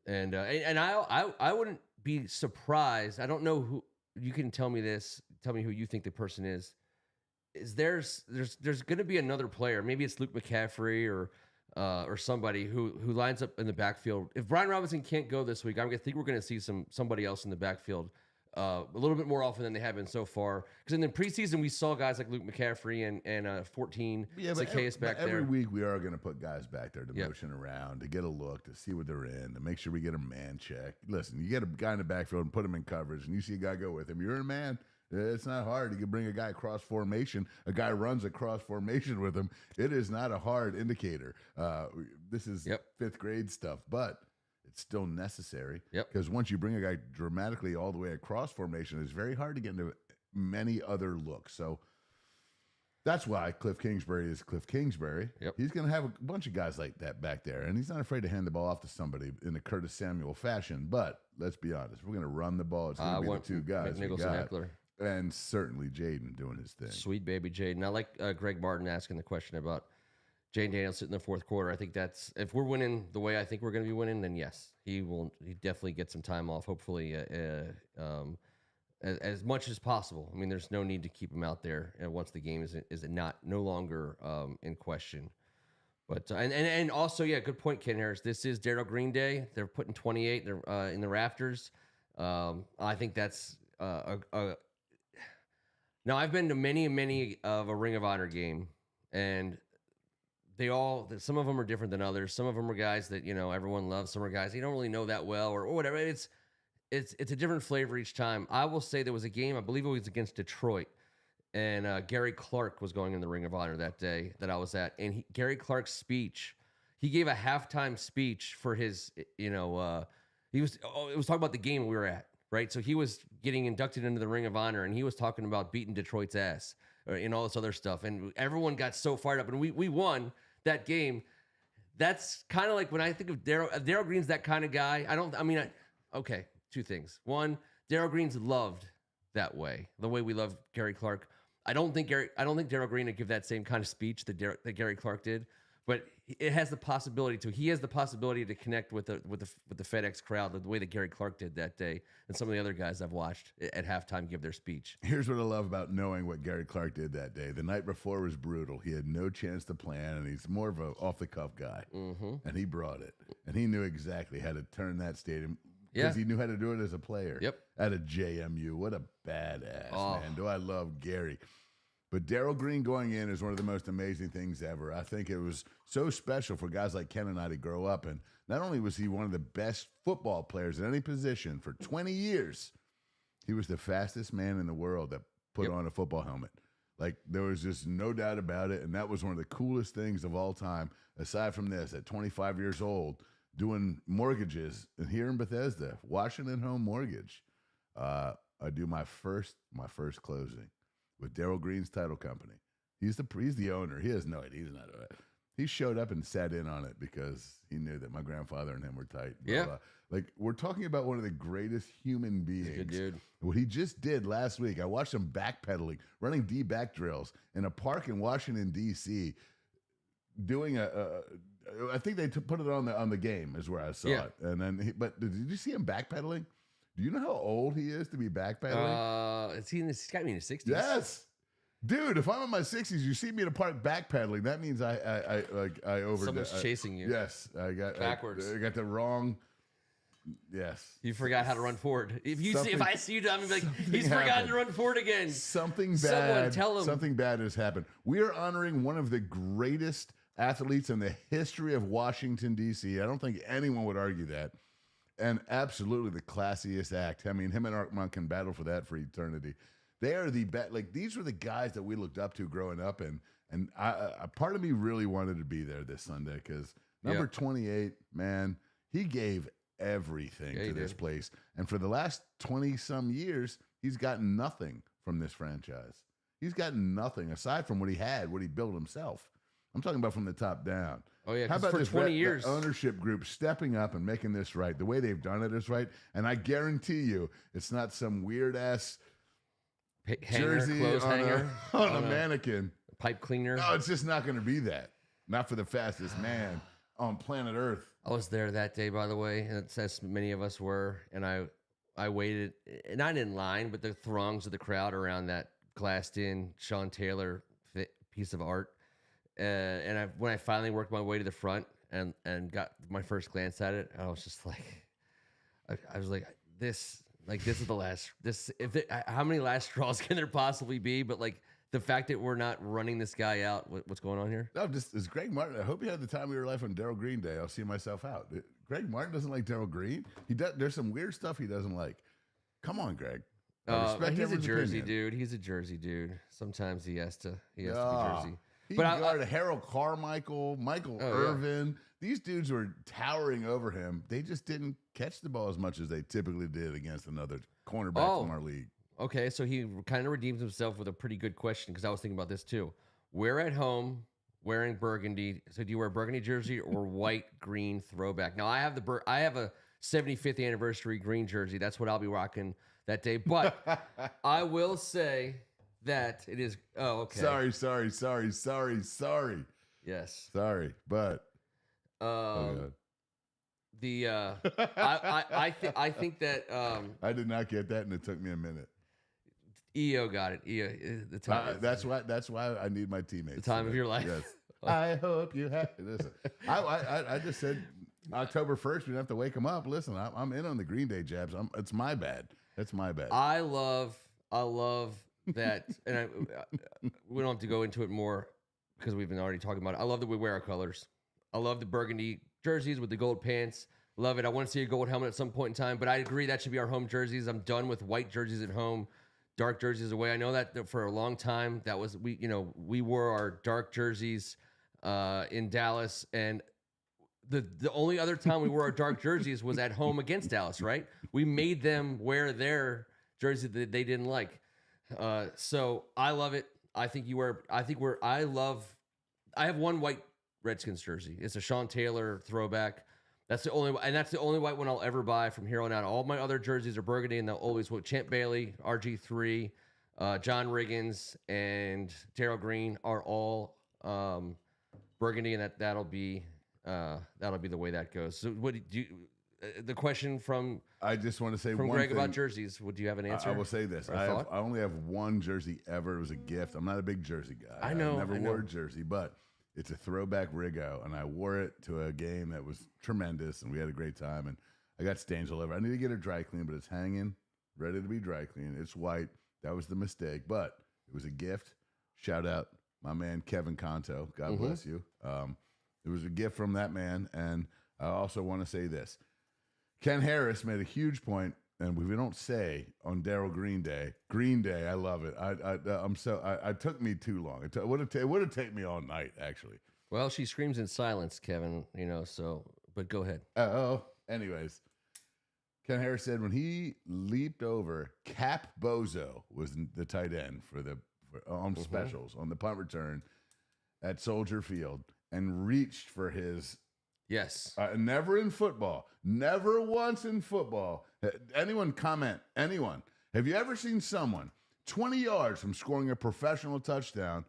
S1: And I wouldn't be surprised. I don't know who you can tell me this. Tell me who you think the person is. There's going to be another player? Maybe it's Luke McCaffrey or somebody who lines up in the backfield. If Brian Robinson can't go this week, I think we're going to see somebody else in the backfield a little bit more often than they have been so far. Because in the preseason, we saw guys like Luke McCaffrey and 14 Zacchaeus back there.
S2: Every week, we are going to put guys back there to motion around, to get a look, to see what they're in, to make sure we get a man check. Listen, you get a guy in the backfield and put him in coverage, and you see a guy go with him. You're a man. It's not hard. You can bring a guy across formation. A guy runs across formation with him. It is not a hard indicator. This is 5th grade stuff, but it's still necessary. Because once you bring a guy dramatically all the way across formation, it's very hard to get into many other looks. So that's why Cliff Kingsbury is Cliff Kingsbury. He's going to have a bunch of guys like that back there, and he's not afraid to hand the ball off to somebody in a Curtis Samuel fashion. But let's be honest, we're going to run the ball. It's going to be the 2 guys.
S1: McNichols and Eckler.
S2: And certainly Jaden doing his thing.
S1: Sweet baby Jaden. I like Greg Martin asking the question about Jaden Daniels sitting in the 4th quarter. I think that's, if we're winning the way I think we're going to be winning, then yes, he definitely get some time off, hopefully as much as possible. I mean, there's no need to keep him out there once the game is no longer in question. But and also, good point, Ken Harris. This is Darrell Green Day. They're putting 28 in the rafters. I think that's Now, I've been to many of a Ring of Honor game, and some of them are different than others. Some of them are guys that, everyone loves. Some are guys you don't really know that well or whatever. It's a different flavor each time. I will say there was a game, I believe it was against Detroit, and Gary Clark was going in the Ring of Honor that day that I was at. And Gary Clark's speech, he gave a halftime speech for his, it was talking about the game we were at. Right, so he was getting inducted into the Ring of Honor, and he was talking about beating Detroit's ass and all this other stuff, and everyone got so fired up, and we won that game. That's kind of like when I think of Darrell Green's that kind of guy. Okay, 2 things. One, Darrell Green's loved that way, the way we love Gary Clark. I don't think Darrell Green would give that same kind of speech that Gary Clark did, but it has the possibility to. He has the possibility to connect with the FedEx crowd the way that Gary Clark did that day, and some of the other guys I've watched at halftime give their speech.
S2: Here's what I love about knowing what Gary Clark did that day. The night before was brutal. He had no chance to plan, and he's more of a off the cuff guy. And he brought it, and he knew exactly how to turn that stadium. Because he knew how to do it as a player. At a JMU. What a badass, man. Do I love Gary. But Darrell Green going in is one of the most amazing things ever. I think it was so special for guys like Ken and I to grow up. And not only was he one of the best football players in any position for 20 years, he was the fastest man in the world that put on a football helmet. Like, there was just no doubt about it. And that was one of the coolest things of all time, aside from this, at 25 years old, doing mortgages and here in Bethesda, Washington Home Mortgage. I do my first closing with Darrell Green's title company. He's the owner. He has no idea. He's not. He showed up and sat in on it because he knew that my grandfather and him were tight.
S1: Yeah.
S2: Like, we're talking about one of the greatest human beings.
S1: He's a good dude.
S2: What he just did last week, I watched him backpedaling, running D-back drills in a park in Washington, D.C., doing I think they put it on the game is where I saw it. And then, but did you see him backpedaling? Do you know how old he is to be backpedaling?
S1: He's got me in his 60s.
S2: Yes. Dude, if I'm in my 60s, you see me in a park backpedaling, that means I overdid.
S1: Someone's chasing you.
S2: Yes. I got
S1: backwards.
S2: I got the wrong. Yes.
S1: You forgot how to run forward. If I see you, I'm gonna be like, he's
S2: happened.
S1: forgotten to run forward again.
S2: Something bad.
S1: Someone tell him.
S2: Something bad has happened. We are honoring one of the greatest athletes in the history of Washington, D.C. I don't think anyone would argue that. And absolutely the classiest act. I mean, him and Art Monk can battle for that for eternity. They are the best. Like, these were the guys that we looked up to growing up, and I part of me really wanted to be there this Sunday because number 28, man, he gave everything to this place. And for the last 20-some years, he's gotten nothing from this franchise. He's gotten nothing aside from what he built himself. I'm talking about from the top down.
S1: Oh, yeah,
S2: how about
S1: for
S2: this
S1: 20 years,
S2: the ownership group stepping up and making this right? The way they've done it is right. And I guarantee you, it's not some weird-ass jersey
S1: clothes hanger
S2: on a mannequin.
S1: Pipe cleaner.
S2: No, it's just not going to be that. Not for the fastest man on planet Earth.
S1: I was there that day, by the way, and as many of us were, and I waited, not in line, but the throngs of the crowd around that glassed-in Sean Taylor piece of art. And when I finally worked my way to the front and got my first glance at it, I was just like, I was like, this is the last. How many last straws can there possibly be? But like the fact that we're not running this guy out. What's going on here?
S2: No, just it's Greg Martin. I hope you had the time of your life on Darryl Green Day. I'll see myself out. Greg Martin doesn't like Darryl Green. He does. There's some weird stuff he doesn't like. Come on, Greg.
S1: He's a Jersey dude. He's a Jersey dude. Sometimes he has to be Jersey.
S2: He guarded Harold Carmichael, Michael Irvin. These dudes were towering over him. They just didn't catch the ball as much as they typically did against another cornerback from our league.
S1: Okay, so he kind of redeems himself with a pretty good question because I was thinking about this too. We're at home wearing burgundy. So do you wear burgundy jersey or white green throwback? Now I have a 75th anniversary green jersey. That's what I'll be rocking that day. But I will say that it is. Oh, okay.
S2: Sorry.
S1: Yes.
S2: Sorry, but
S1: I think that
S2: I did not get that, and it took me a minute.
S1: EO got it. EO, the time.
S2: That's why I need my teammates.
S1: The time of your life.
S2: Yes. I hope you have. Listen, I just said October 1st. We don't have to wake them up. Listen, I'm in on the Green Day jabs. It's my bad. That's my bad.
S1: I love that, and we don't have to go into it more because we've been already talking about it. I love that we wear our colors. I love the burgundy jerseys with the gold pants. Love it. I want to see a gold helmet at some point in time, but I agree that should be our home jerseys. I'm done with white jerseys at home, dark jerseys away. I know that for a long time that was we wore our dark jerseys in Dallas, and the only other time we wore our dark jerseys was at home against Dallas. Right? We made them wear their jersey that they didn't like. So I love it. I have one white Redskins jersey. It's a Sean Taylor throwback. That's the only white one I'll ever buy from here on out. All my other jerseys are burgundy, and they'll always with Champ Bailey, RG3, John Riggins, and Darryl Green are all burgundy, and that'll be the way that goes. So what do you? The question from
S2: I just want to say
S1: from
S2: one
S1: Greg
S2: thing.
S1: About jerseys. Would you have an answer?
S2: I will say this: I only have one jersey ever. It was a gift. I'm not a big jersey guy.
S1: I know.
S2: I never wore a jersey, but it's a throwback Riggo, and I wore it to a game that was tremendous, and we had a great time. And I got stains all over. I need to get it dry clean, but it's hanging, ready to be dry clean. It's white. That was the mistake, but it was a gift. Shout out my man Kevin Conto. God bless you. It was a gift from that man, and I also want to say this. Ken Harris made a huge point, and we don't say on Darryl Green Day. Green Day, I love it. I took me too long. It would have taken me all night, actually.
S1: Well, she screams in silence, Kevin. So, but go ahead.
S2: Anyways, Ken Harris said when he leaped over, Cap Bozo was the tight end for specials on the punt return at Soldier Field. and reached for his.
S1: Yes.
S2: Never in football. Never once in football. Anyone comment? Anyone? Have you ever seen someone 20 yards from scoring a professional touchdown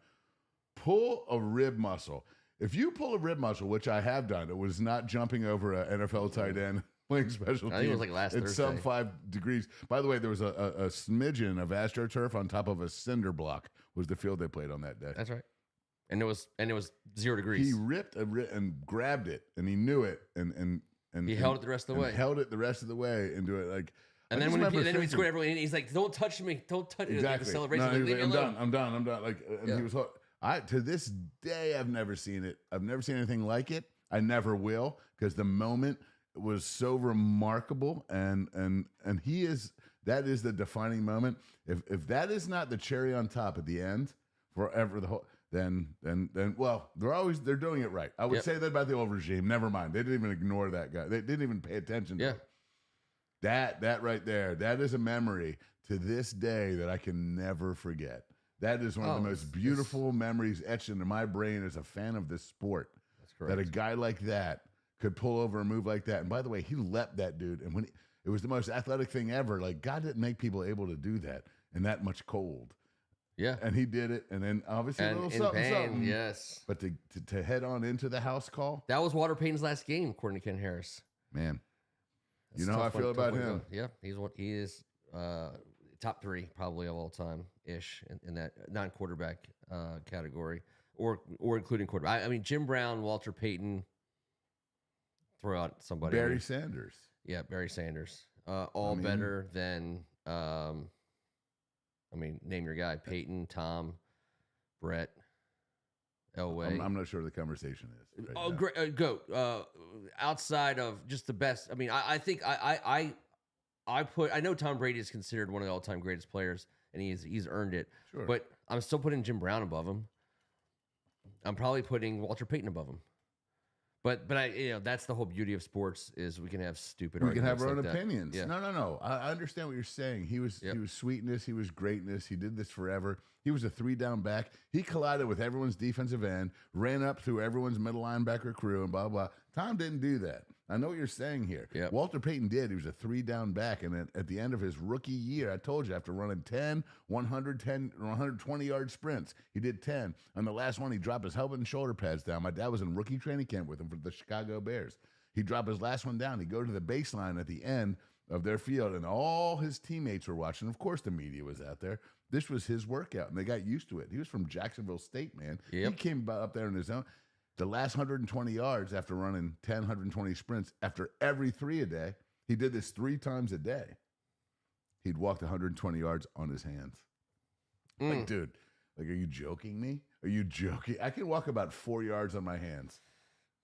S2: pull a rib muscle? If you pull a rib muscle, which I have done, it was not jumping over an NFL tight end playing special teams.
S1: I think it was like last Thursday.
S2: It's some 5 degrees. By the way, there was a smidgen of AstroTurf on top of a cinder block was the field they played on that day.
S1: That's right. And it was 0 degrees.
S2: He ripped and grabbed it, and he knew it, and
S1: he held it the rest of the way.
S2: Held it the rest of the way into it like.
S1: And then when he scored, everyone he's like, "Don't touch me! Don't touch me!"
S2: Exactly.
S1: The celebration.
S2: No,
S1: like,
S2: I'm done. Like, and he was. To this day, I've never seen it. I've never seen anything like it. I never will, because the moment was so remarkable, and he is. That is the defining moment. If that is not the cherry on top at the end, forever the whole. Then well, they're doing it right. I would say that about the old regime. Never mind. They didn't even ignore that guy. They didn't even pay attention to him. That right there, that is a memory to this day that I can never forget. That is one of the most beautiful memories etched into my brain as a fan of this sport.
S1: That's correct.
S2: That a guy like that could pull over and move like that. And by the way, he leapt that dude. And when it was the most athletic thing ever. Like, God didn't make people able to do that in that much cold.
S1: Yeah.
S2: And he did it. And then obviously a little something.
S1: Yes.
S2: But to head on into the house call.
S1: That was Walter Payton's last game, according to Ken Harris.
S2: Man. You know how I feel about him.
S1: Yeah. He is top 3 probably of all time ish in that non-quarterback category or including quarterback. I mean, Jim Brown, Walter Payton, throw out somebody.
S2: Barry Sanders.
S1: Yeah. Barry Sanders. Better than, name your guy: Peyton, Tom, Brett, Elway.
S2: I'm not sure what the conversation is.
S1: Great, GOAT. Outside of just the best. I mean, I think I know Tom Brady is considered one of the all-time greatest players, and he's earned it.
S2: Sure.
S1: But I'm still putting Jim Brown above him. I'm probably putting Walter Payton above him. But that's the whole beauty of sports is we can have stupid
S2: arguments. We can have our
S1: own
S2: opinions.
S1: Yeah.
S2: No. I understand what you're saying. He was sweetness. He was greatness. He did this forever. He was a 3-down back. He collided with everyone's defensive end, ran up through everyone's middle linebacker crew, and blah, blah. Tom didn't do that. I know what you're saying here.
S1: Yep.
S2: Walter Payton did. He was a 3-down back. And at the end of his rookie year, I told you, after running 120-yard sprints, he did 10. On the last one, he dropped his helmet and shoulder pads down. My dad was in rookie training camp with him for the Chicago Bears. He dropped his last one down. He'd go to the baseline at the end of their field, and all his teammates were watching. Of course, the media was out there. This was his workout, and they got used to it. He was from Jacksonville State, man. Yep. He came up there on his own. The last 120 yards after running 120 sprints, after every 3 a day, he did this 3 times a day. He'd walked 120 yards on his hands. Like, dude, are you joking me? Are you joking? I can walk about 4 yards on my hands.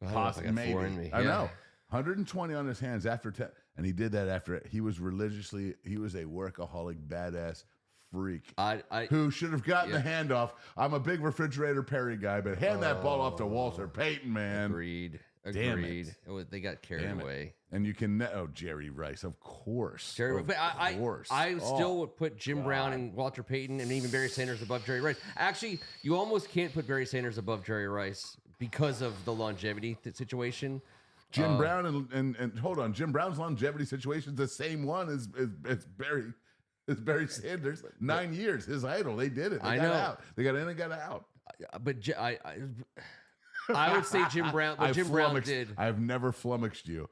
S1: Possibly, maybe. 4 in me.
S2: I know. 120 on his hands after 10. And he did that after he was a workaholic, badass freak who should have gotten the handoff. I'm a big Refrigerator Perry guy, but hand that ball off to Walter Payton, man.
S1: Agreed. They got carried away.
S2: And you can Jerry Rice, of course.
S1: But I still would put Jim Brown and Walter Payton and even Barry Sanders above Jerry Rice. Actually, you almost can't put Barry Sanders above Jerry Rice because of the longevity situation.
S2: Jim Brown and hold on, Jim Brown's longevity situation is the same one as Barry. It's Barry Sanders, 9 years, his idol. They did it. They got out. They got in and got out.
S1: But I would say Jim Brown. But Jim Brown did.
S2: I've never flummoxed you.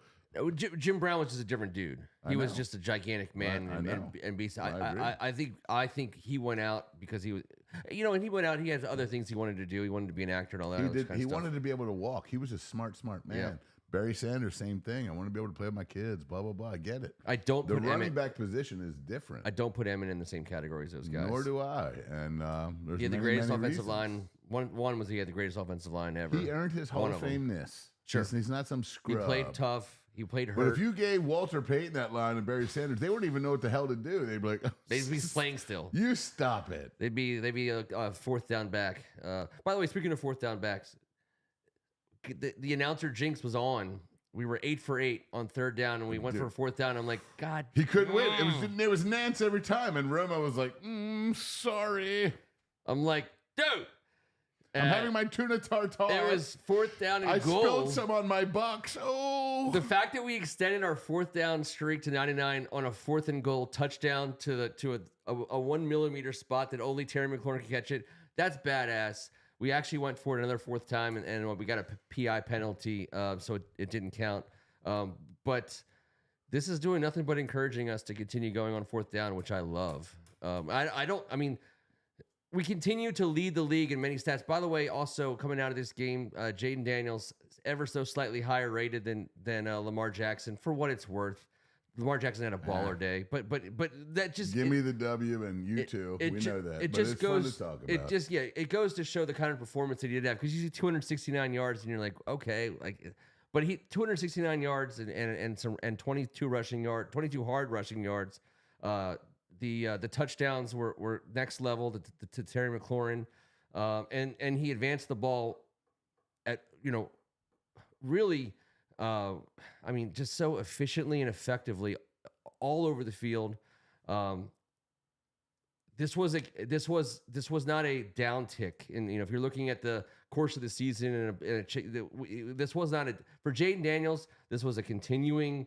S1: Jim Brown was just a different dude. He was just a gigantic man and beast. I think he went out because he was, and he went out. He had other things he wanted to do. He wanted to be an actor and all that.
S2: He wanted to be able to walk. He was a smart man. Yeah. Barry Sanders, same thing. I want to be able to play with my kids, blah, blah, blah. I get it.
S1: The
S2: running back position is different.
S1: I don't put Emmett in the same category as those guys.
S2: Nor do I. And
S1: he had the greatest offensive line. One was he had the greatest offensive line ever.
S2: He earned his Hall of Fame-ness.
S1: Sure.
S2: He's not some scrub.
S1: He played tough. He played hurt.
S2: But if you gave Walter Payton that line and Barry Sanders, they wouldn't even know what the hell to do. They'd be like,
S1: they'd be playing still.
S2: You stop it.
S1: They'd be a 4th down back. By the way, speaking of 4th down backs, the announcer jinx was on. We were 8 for 8 on 3rd down, and we went for a 4th down. I'm like, God,
S2: he couldn't win. It was Nance every time, and Romo was like, sorry.
S1: I'm like, dude.
S2: I'm having my tuna tartare.
S1: It was 4th down and goal.
S2: I spilled some on my Bucks. Oh.
S1: The fact that we extended our 4th down streak to 99 on a 4th and goal touchdown to a 1 millimeter spot that only Terry McLaurin could catch it, that's badass. We actually went for it another 4th time, and we got a PI penalty, so it didn't count. But this is doing nothing but encouraging us to continue going on 4th down, which I love. We continue to lead the league in many stats. By the way, also coming out of this game, Jaden Daniels ever so slightly higher rated than Lamar Jackson. For what it's worth, Lamar Jackson had a baller day, but that just
S2: give me the W and you too. We know that.
S1: It just goes. Fun to talk about. It goes to show the kind of performance that he did have, because you see 269 yards and you're like, okay, but he 269 yards and 22 rushing yards, 22 hard rushing yards. The touchdowns were next level to Terry McLaurin, and he advanced the ball at really, just so efficiently and effectively all over the field. This was not a down tick, and if you're looking at the course of the season, this was not for Jaden Daniels. This was a continuing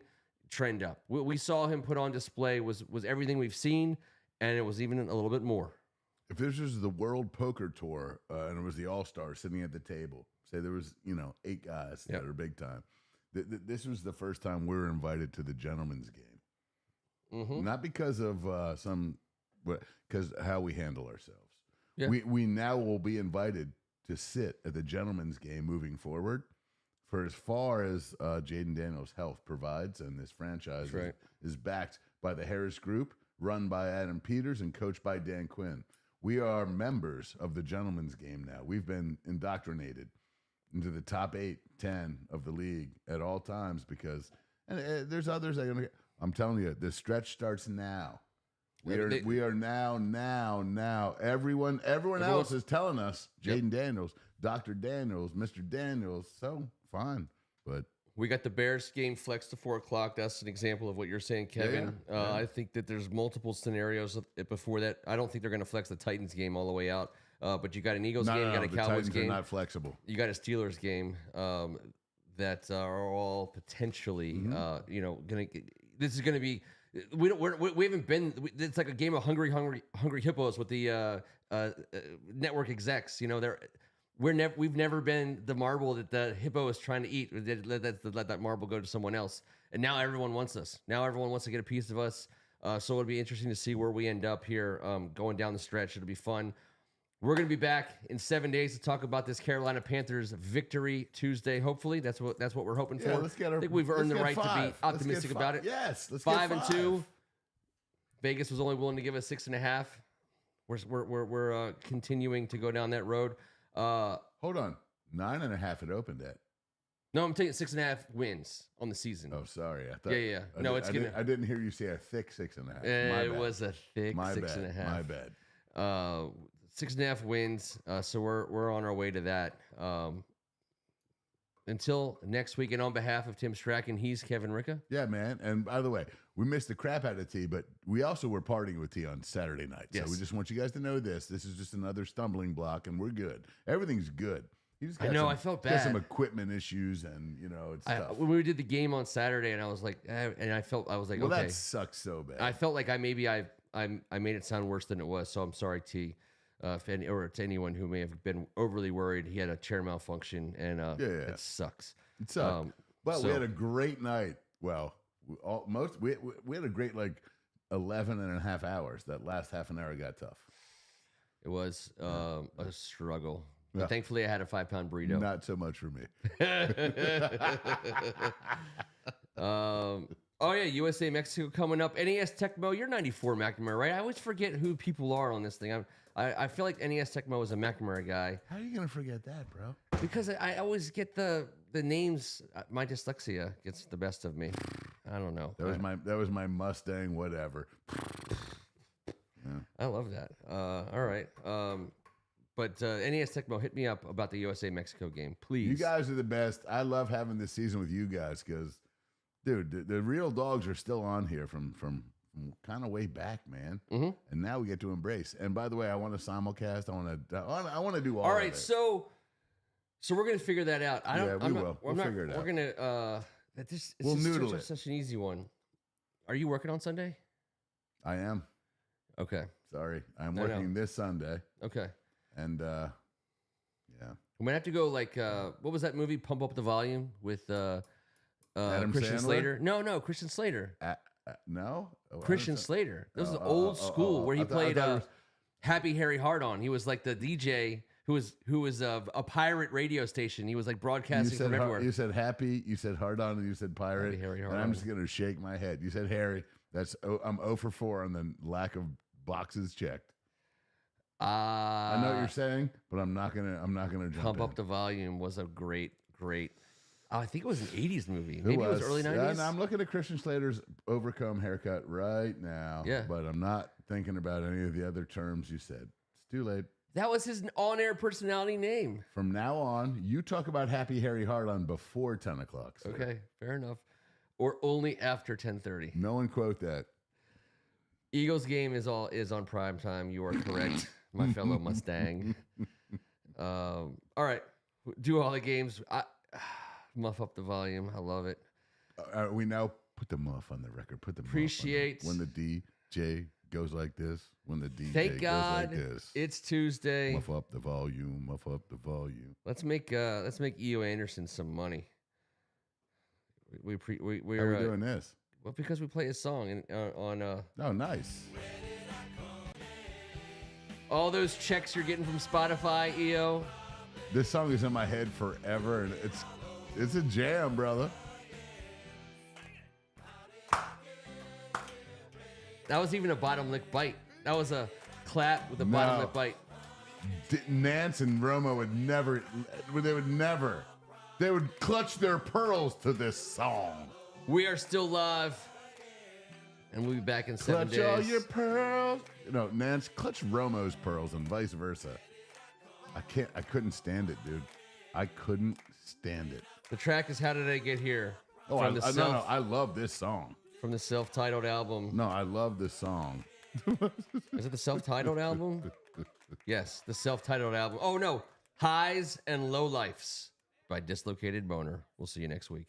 S1: trend up. We saw him put on display was everything we've seen, and it was even a little bit more.
S2: If this was the World Poker Tour and it was the All-Stars sitting at the table, say there was 8 guys that are big time, this was the first time we were invited to the gentleman's game. Mm-hmm. Not because of because how we handle ourselves. Yeah. We now will be invited to sit at the gentleman's game moving forward, for as far as Jaden Daniels' health provides, and this franchise is backed by the Harris Group, run by Adam Peters and coached by Dan Quinn. We are members of the gentleman's game now. We've been indoctrinated into the top 8, 10 of the league at all times, because there's others that are going to. I'm telling you, the stretch starts now. We are now. Everyone else is telling us Jaden Daniels, Dr. Daniels, Mr. Daniels. So fine, but
S1: we got the Bears game flexed to 4:00. That's an example of what you're saying, Kevin. Yeah. I think that there's multiple scenarios before that. I don't think they're going to flex the Titans game all the way out. But you got an Eagles game, you got a Cowboys game.
S2: Are not flexible.
S1: You got a Steelers game that are all potentially, going to. This is going to be. We haven't been. It's like a game of hungry hippos with the network execs. We've never been the marble that the hippo is trying to eat. Let that marble go to someone else. And now everyone wants us. Now everyone wants to get a piece of us. So it'll be interesting to see where we end up here going down the stretch. It'll be fun. We're going to be back in 7 days to talk about this Carolina Panthers victory Tuesday. Hopefully, that's what we're hoping for. I think we've earned the right to be optimistic about it.
S2: Yes, let's
S1: 5-2. Vegas was only willing to give us 6.5. We're continuing to go down that road.
S2: Hold on, 9.5 it opened at.
S1: No, I'm taking 6.5 wins on the season.
S2: Oh, sorry. I thought,
S1: yeah. No, it's gonna.
S2: I didn't hear you say a thick 6.5.
S1: It was a thick 6.5.
S2: My bad.
S1: 6.5 wins. So we're on our way to that. Until next week, and on behalf of Tim Strachan, he's Kevin Ricca.
S2: Yeah, man. And by the way, we missed the crap out of T, but we also were partying with T on Saturday night. Yes. So we just want you guys to know this. This is just another stumbling block, and we're good. Everything's good.
S1: I felt bad.
S2: Got some equipment issues, and it's tough.
S1: When we did the game on Saturday, and I was like, I was like,
S2: well,
S1: okay,
S2: that sucks so bad.
S1: I felt like I made it sound worse than it was. So I'm sorry, T. Or to anyone who may have been overly worried. He had a chair malfunction, and it sucks.
S2: It sucks. But we had a great night. Well, we had a great 11 and a half hours. That last half an hour got tough.
S1: It was a struggle. But thankfully, I had a 5-pound burrito.
S2: Not so much for me.
S1: Oh, yeah, USA, Mexico coming up. NES Tecmo, you're 94 McNamara, right? I always forget who people are on this thing. I feel like NES Tecmo is a McNamara guy.
S2: How are you going to forget that, bro?
S1: Because I always get the names. My dyslexia gets the best of me. I don't know.
S2: That was my Mustang, whatever.
S1: Yeah. I love that. All right. But NES Tecmo, hit me up about the USA-Mexico game, please.
S2: You guys are the best. I love having this season with you guys because, dude, the real dogs are still on here from from kind of way back, man.
S1: Mm-hmm.
S2: And now we get to embrace. And by the way, I want to simulcast. I want to do all.
S1: All right,
S2: of it.
S1: so we're gonna figure that out.
S2: We will. We'll figure it out.
S1: We're gonna.
S2: We'll noodle it.
S1: Such an easy one. Are you working on Sunday?
S2: I am.
S1: Okay.
S2: Sorry, I'm working this Sunday.
S1: Okay.
S2: And yeah,
S1: we might have to go like what was that movie? Pump Up the Volume with
S2: Adam
S1: Christian
S2: Sandler?
S1: Slater. No, Christian Slater.
S2: No,
S1: Christian Slater. This was old school where he played Happy Harry Hard-On. He was like the DJ who was a pirate radio station. He was like broadcasting from everywhere.
S2: You said happy, you said hard-on, and you said pirate.
S1: Happy Harry
S2: and
S1: Hard-On.
S2: I'm just gonna shake my head. You said Harry. I'm 0 for 4 on the lack of boxes checked. I know what you're saying, but I'm not gonna jump
S1: Pump
S2: in.
S1: Up the Volume was a great. I think it was an '80s movie. Maybe it was early '90s.
S2: And I'm looking at Christian Slater's overcomb haircut right now.
S1: Yeah,
S2: but I'm not thinking about any of the other terms you said. It's too late.
S1: That was his on-air personality name.
S2: From now on, you talk about Happy Harry Hard-On before 10 o'clock. Sir.
S1: Okay, fair enough. Or only after 10:30.
S2: No one quote that.
S1: Eagles game is on prime time. You are correct, my fellow Mustang. All right, do all the games. Muff up the volume. I love it.
S2: We now put the muff on the record. Put the
S1: Appreciate
S2: muff on when the DJ goes like this. When the DJ
S1: Thank God
S2: goes like this.
S1: It's Tuesday.
S2: Muff up the volume. Muff up the volume.
S1: Let's make E.O. Anderson some money. We're
S2: How are we doing this?
S1: Well, because we play his song on.
S2: Oh, nice.
S1: All those checks you're getting from Spotify, EO.
S2: This song is in my head forever, and it's a jam, brother.
S1: That was even a bottom lip bite. That was a clap with a bottom lip bite.
S2: Nance and Romo they would clutch their pearls to this song.
S1: We are still live, and we'll be back in 7 days.
S2: Clutch all your pearls. No, Nance, clutch Romo's pearls and vice versa. I couldn't stand it, dude. I couldn't stand it.
S1: The track is How Did I Get Here?
S2: Oh, I love this song.
S1: From the self-titled album.
S2: No, I love this song.
S1: Is it the self-titled album? Yes, the self-titled album. Oh, no. Highs and Lowlifes by Dislocated Boner. We'll see you next week.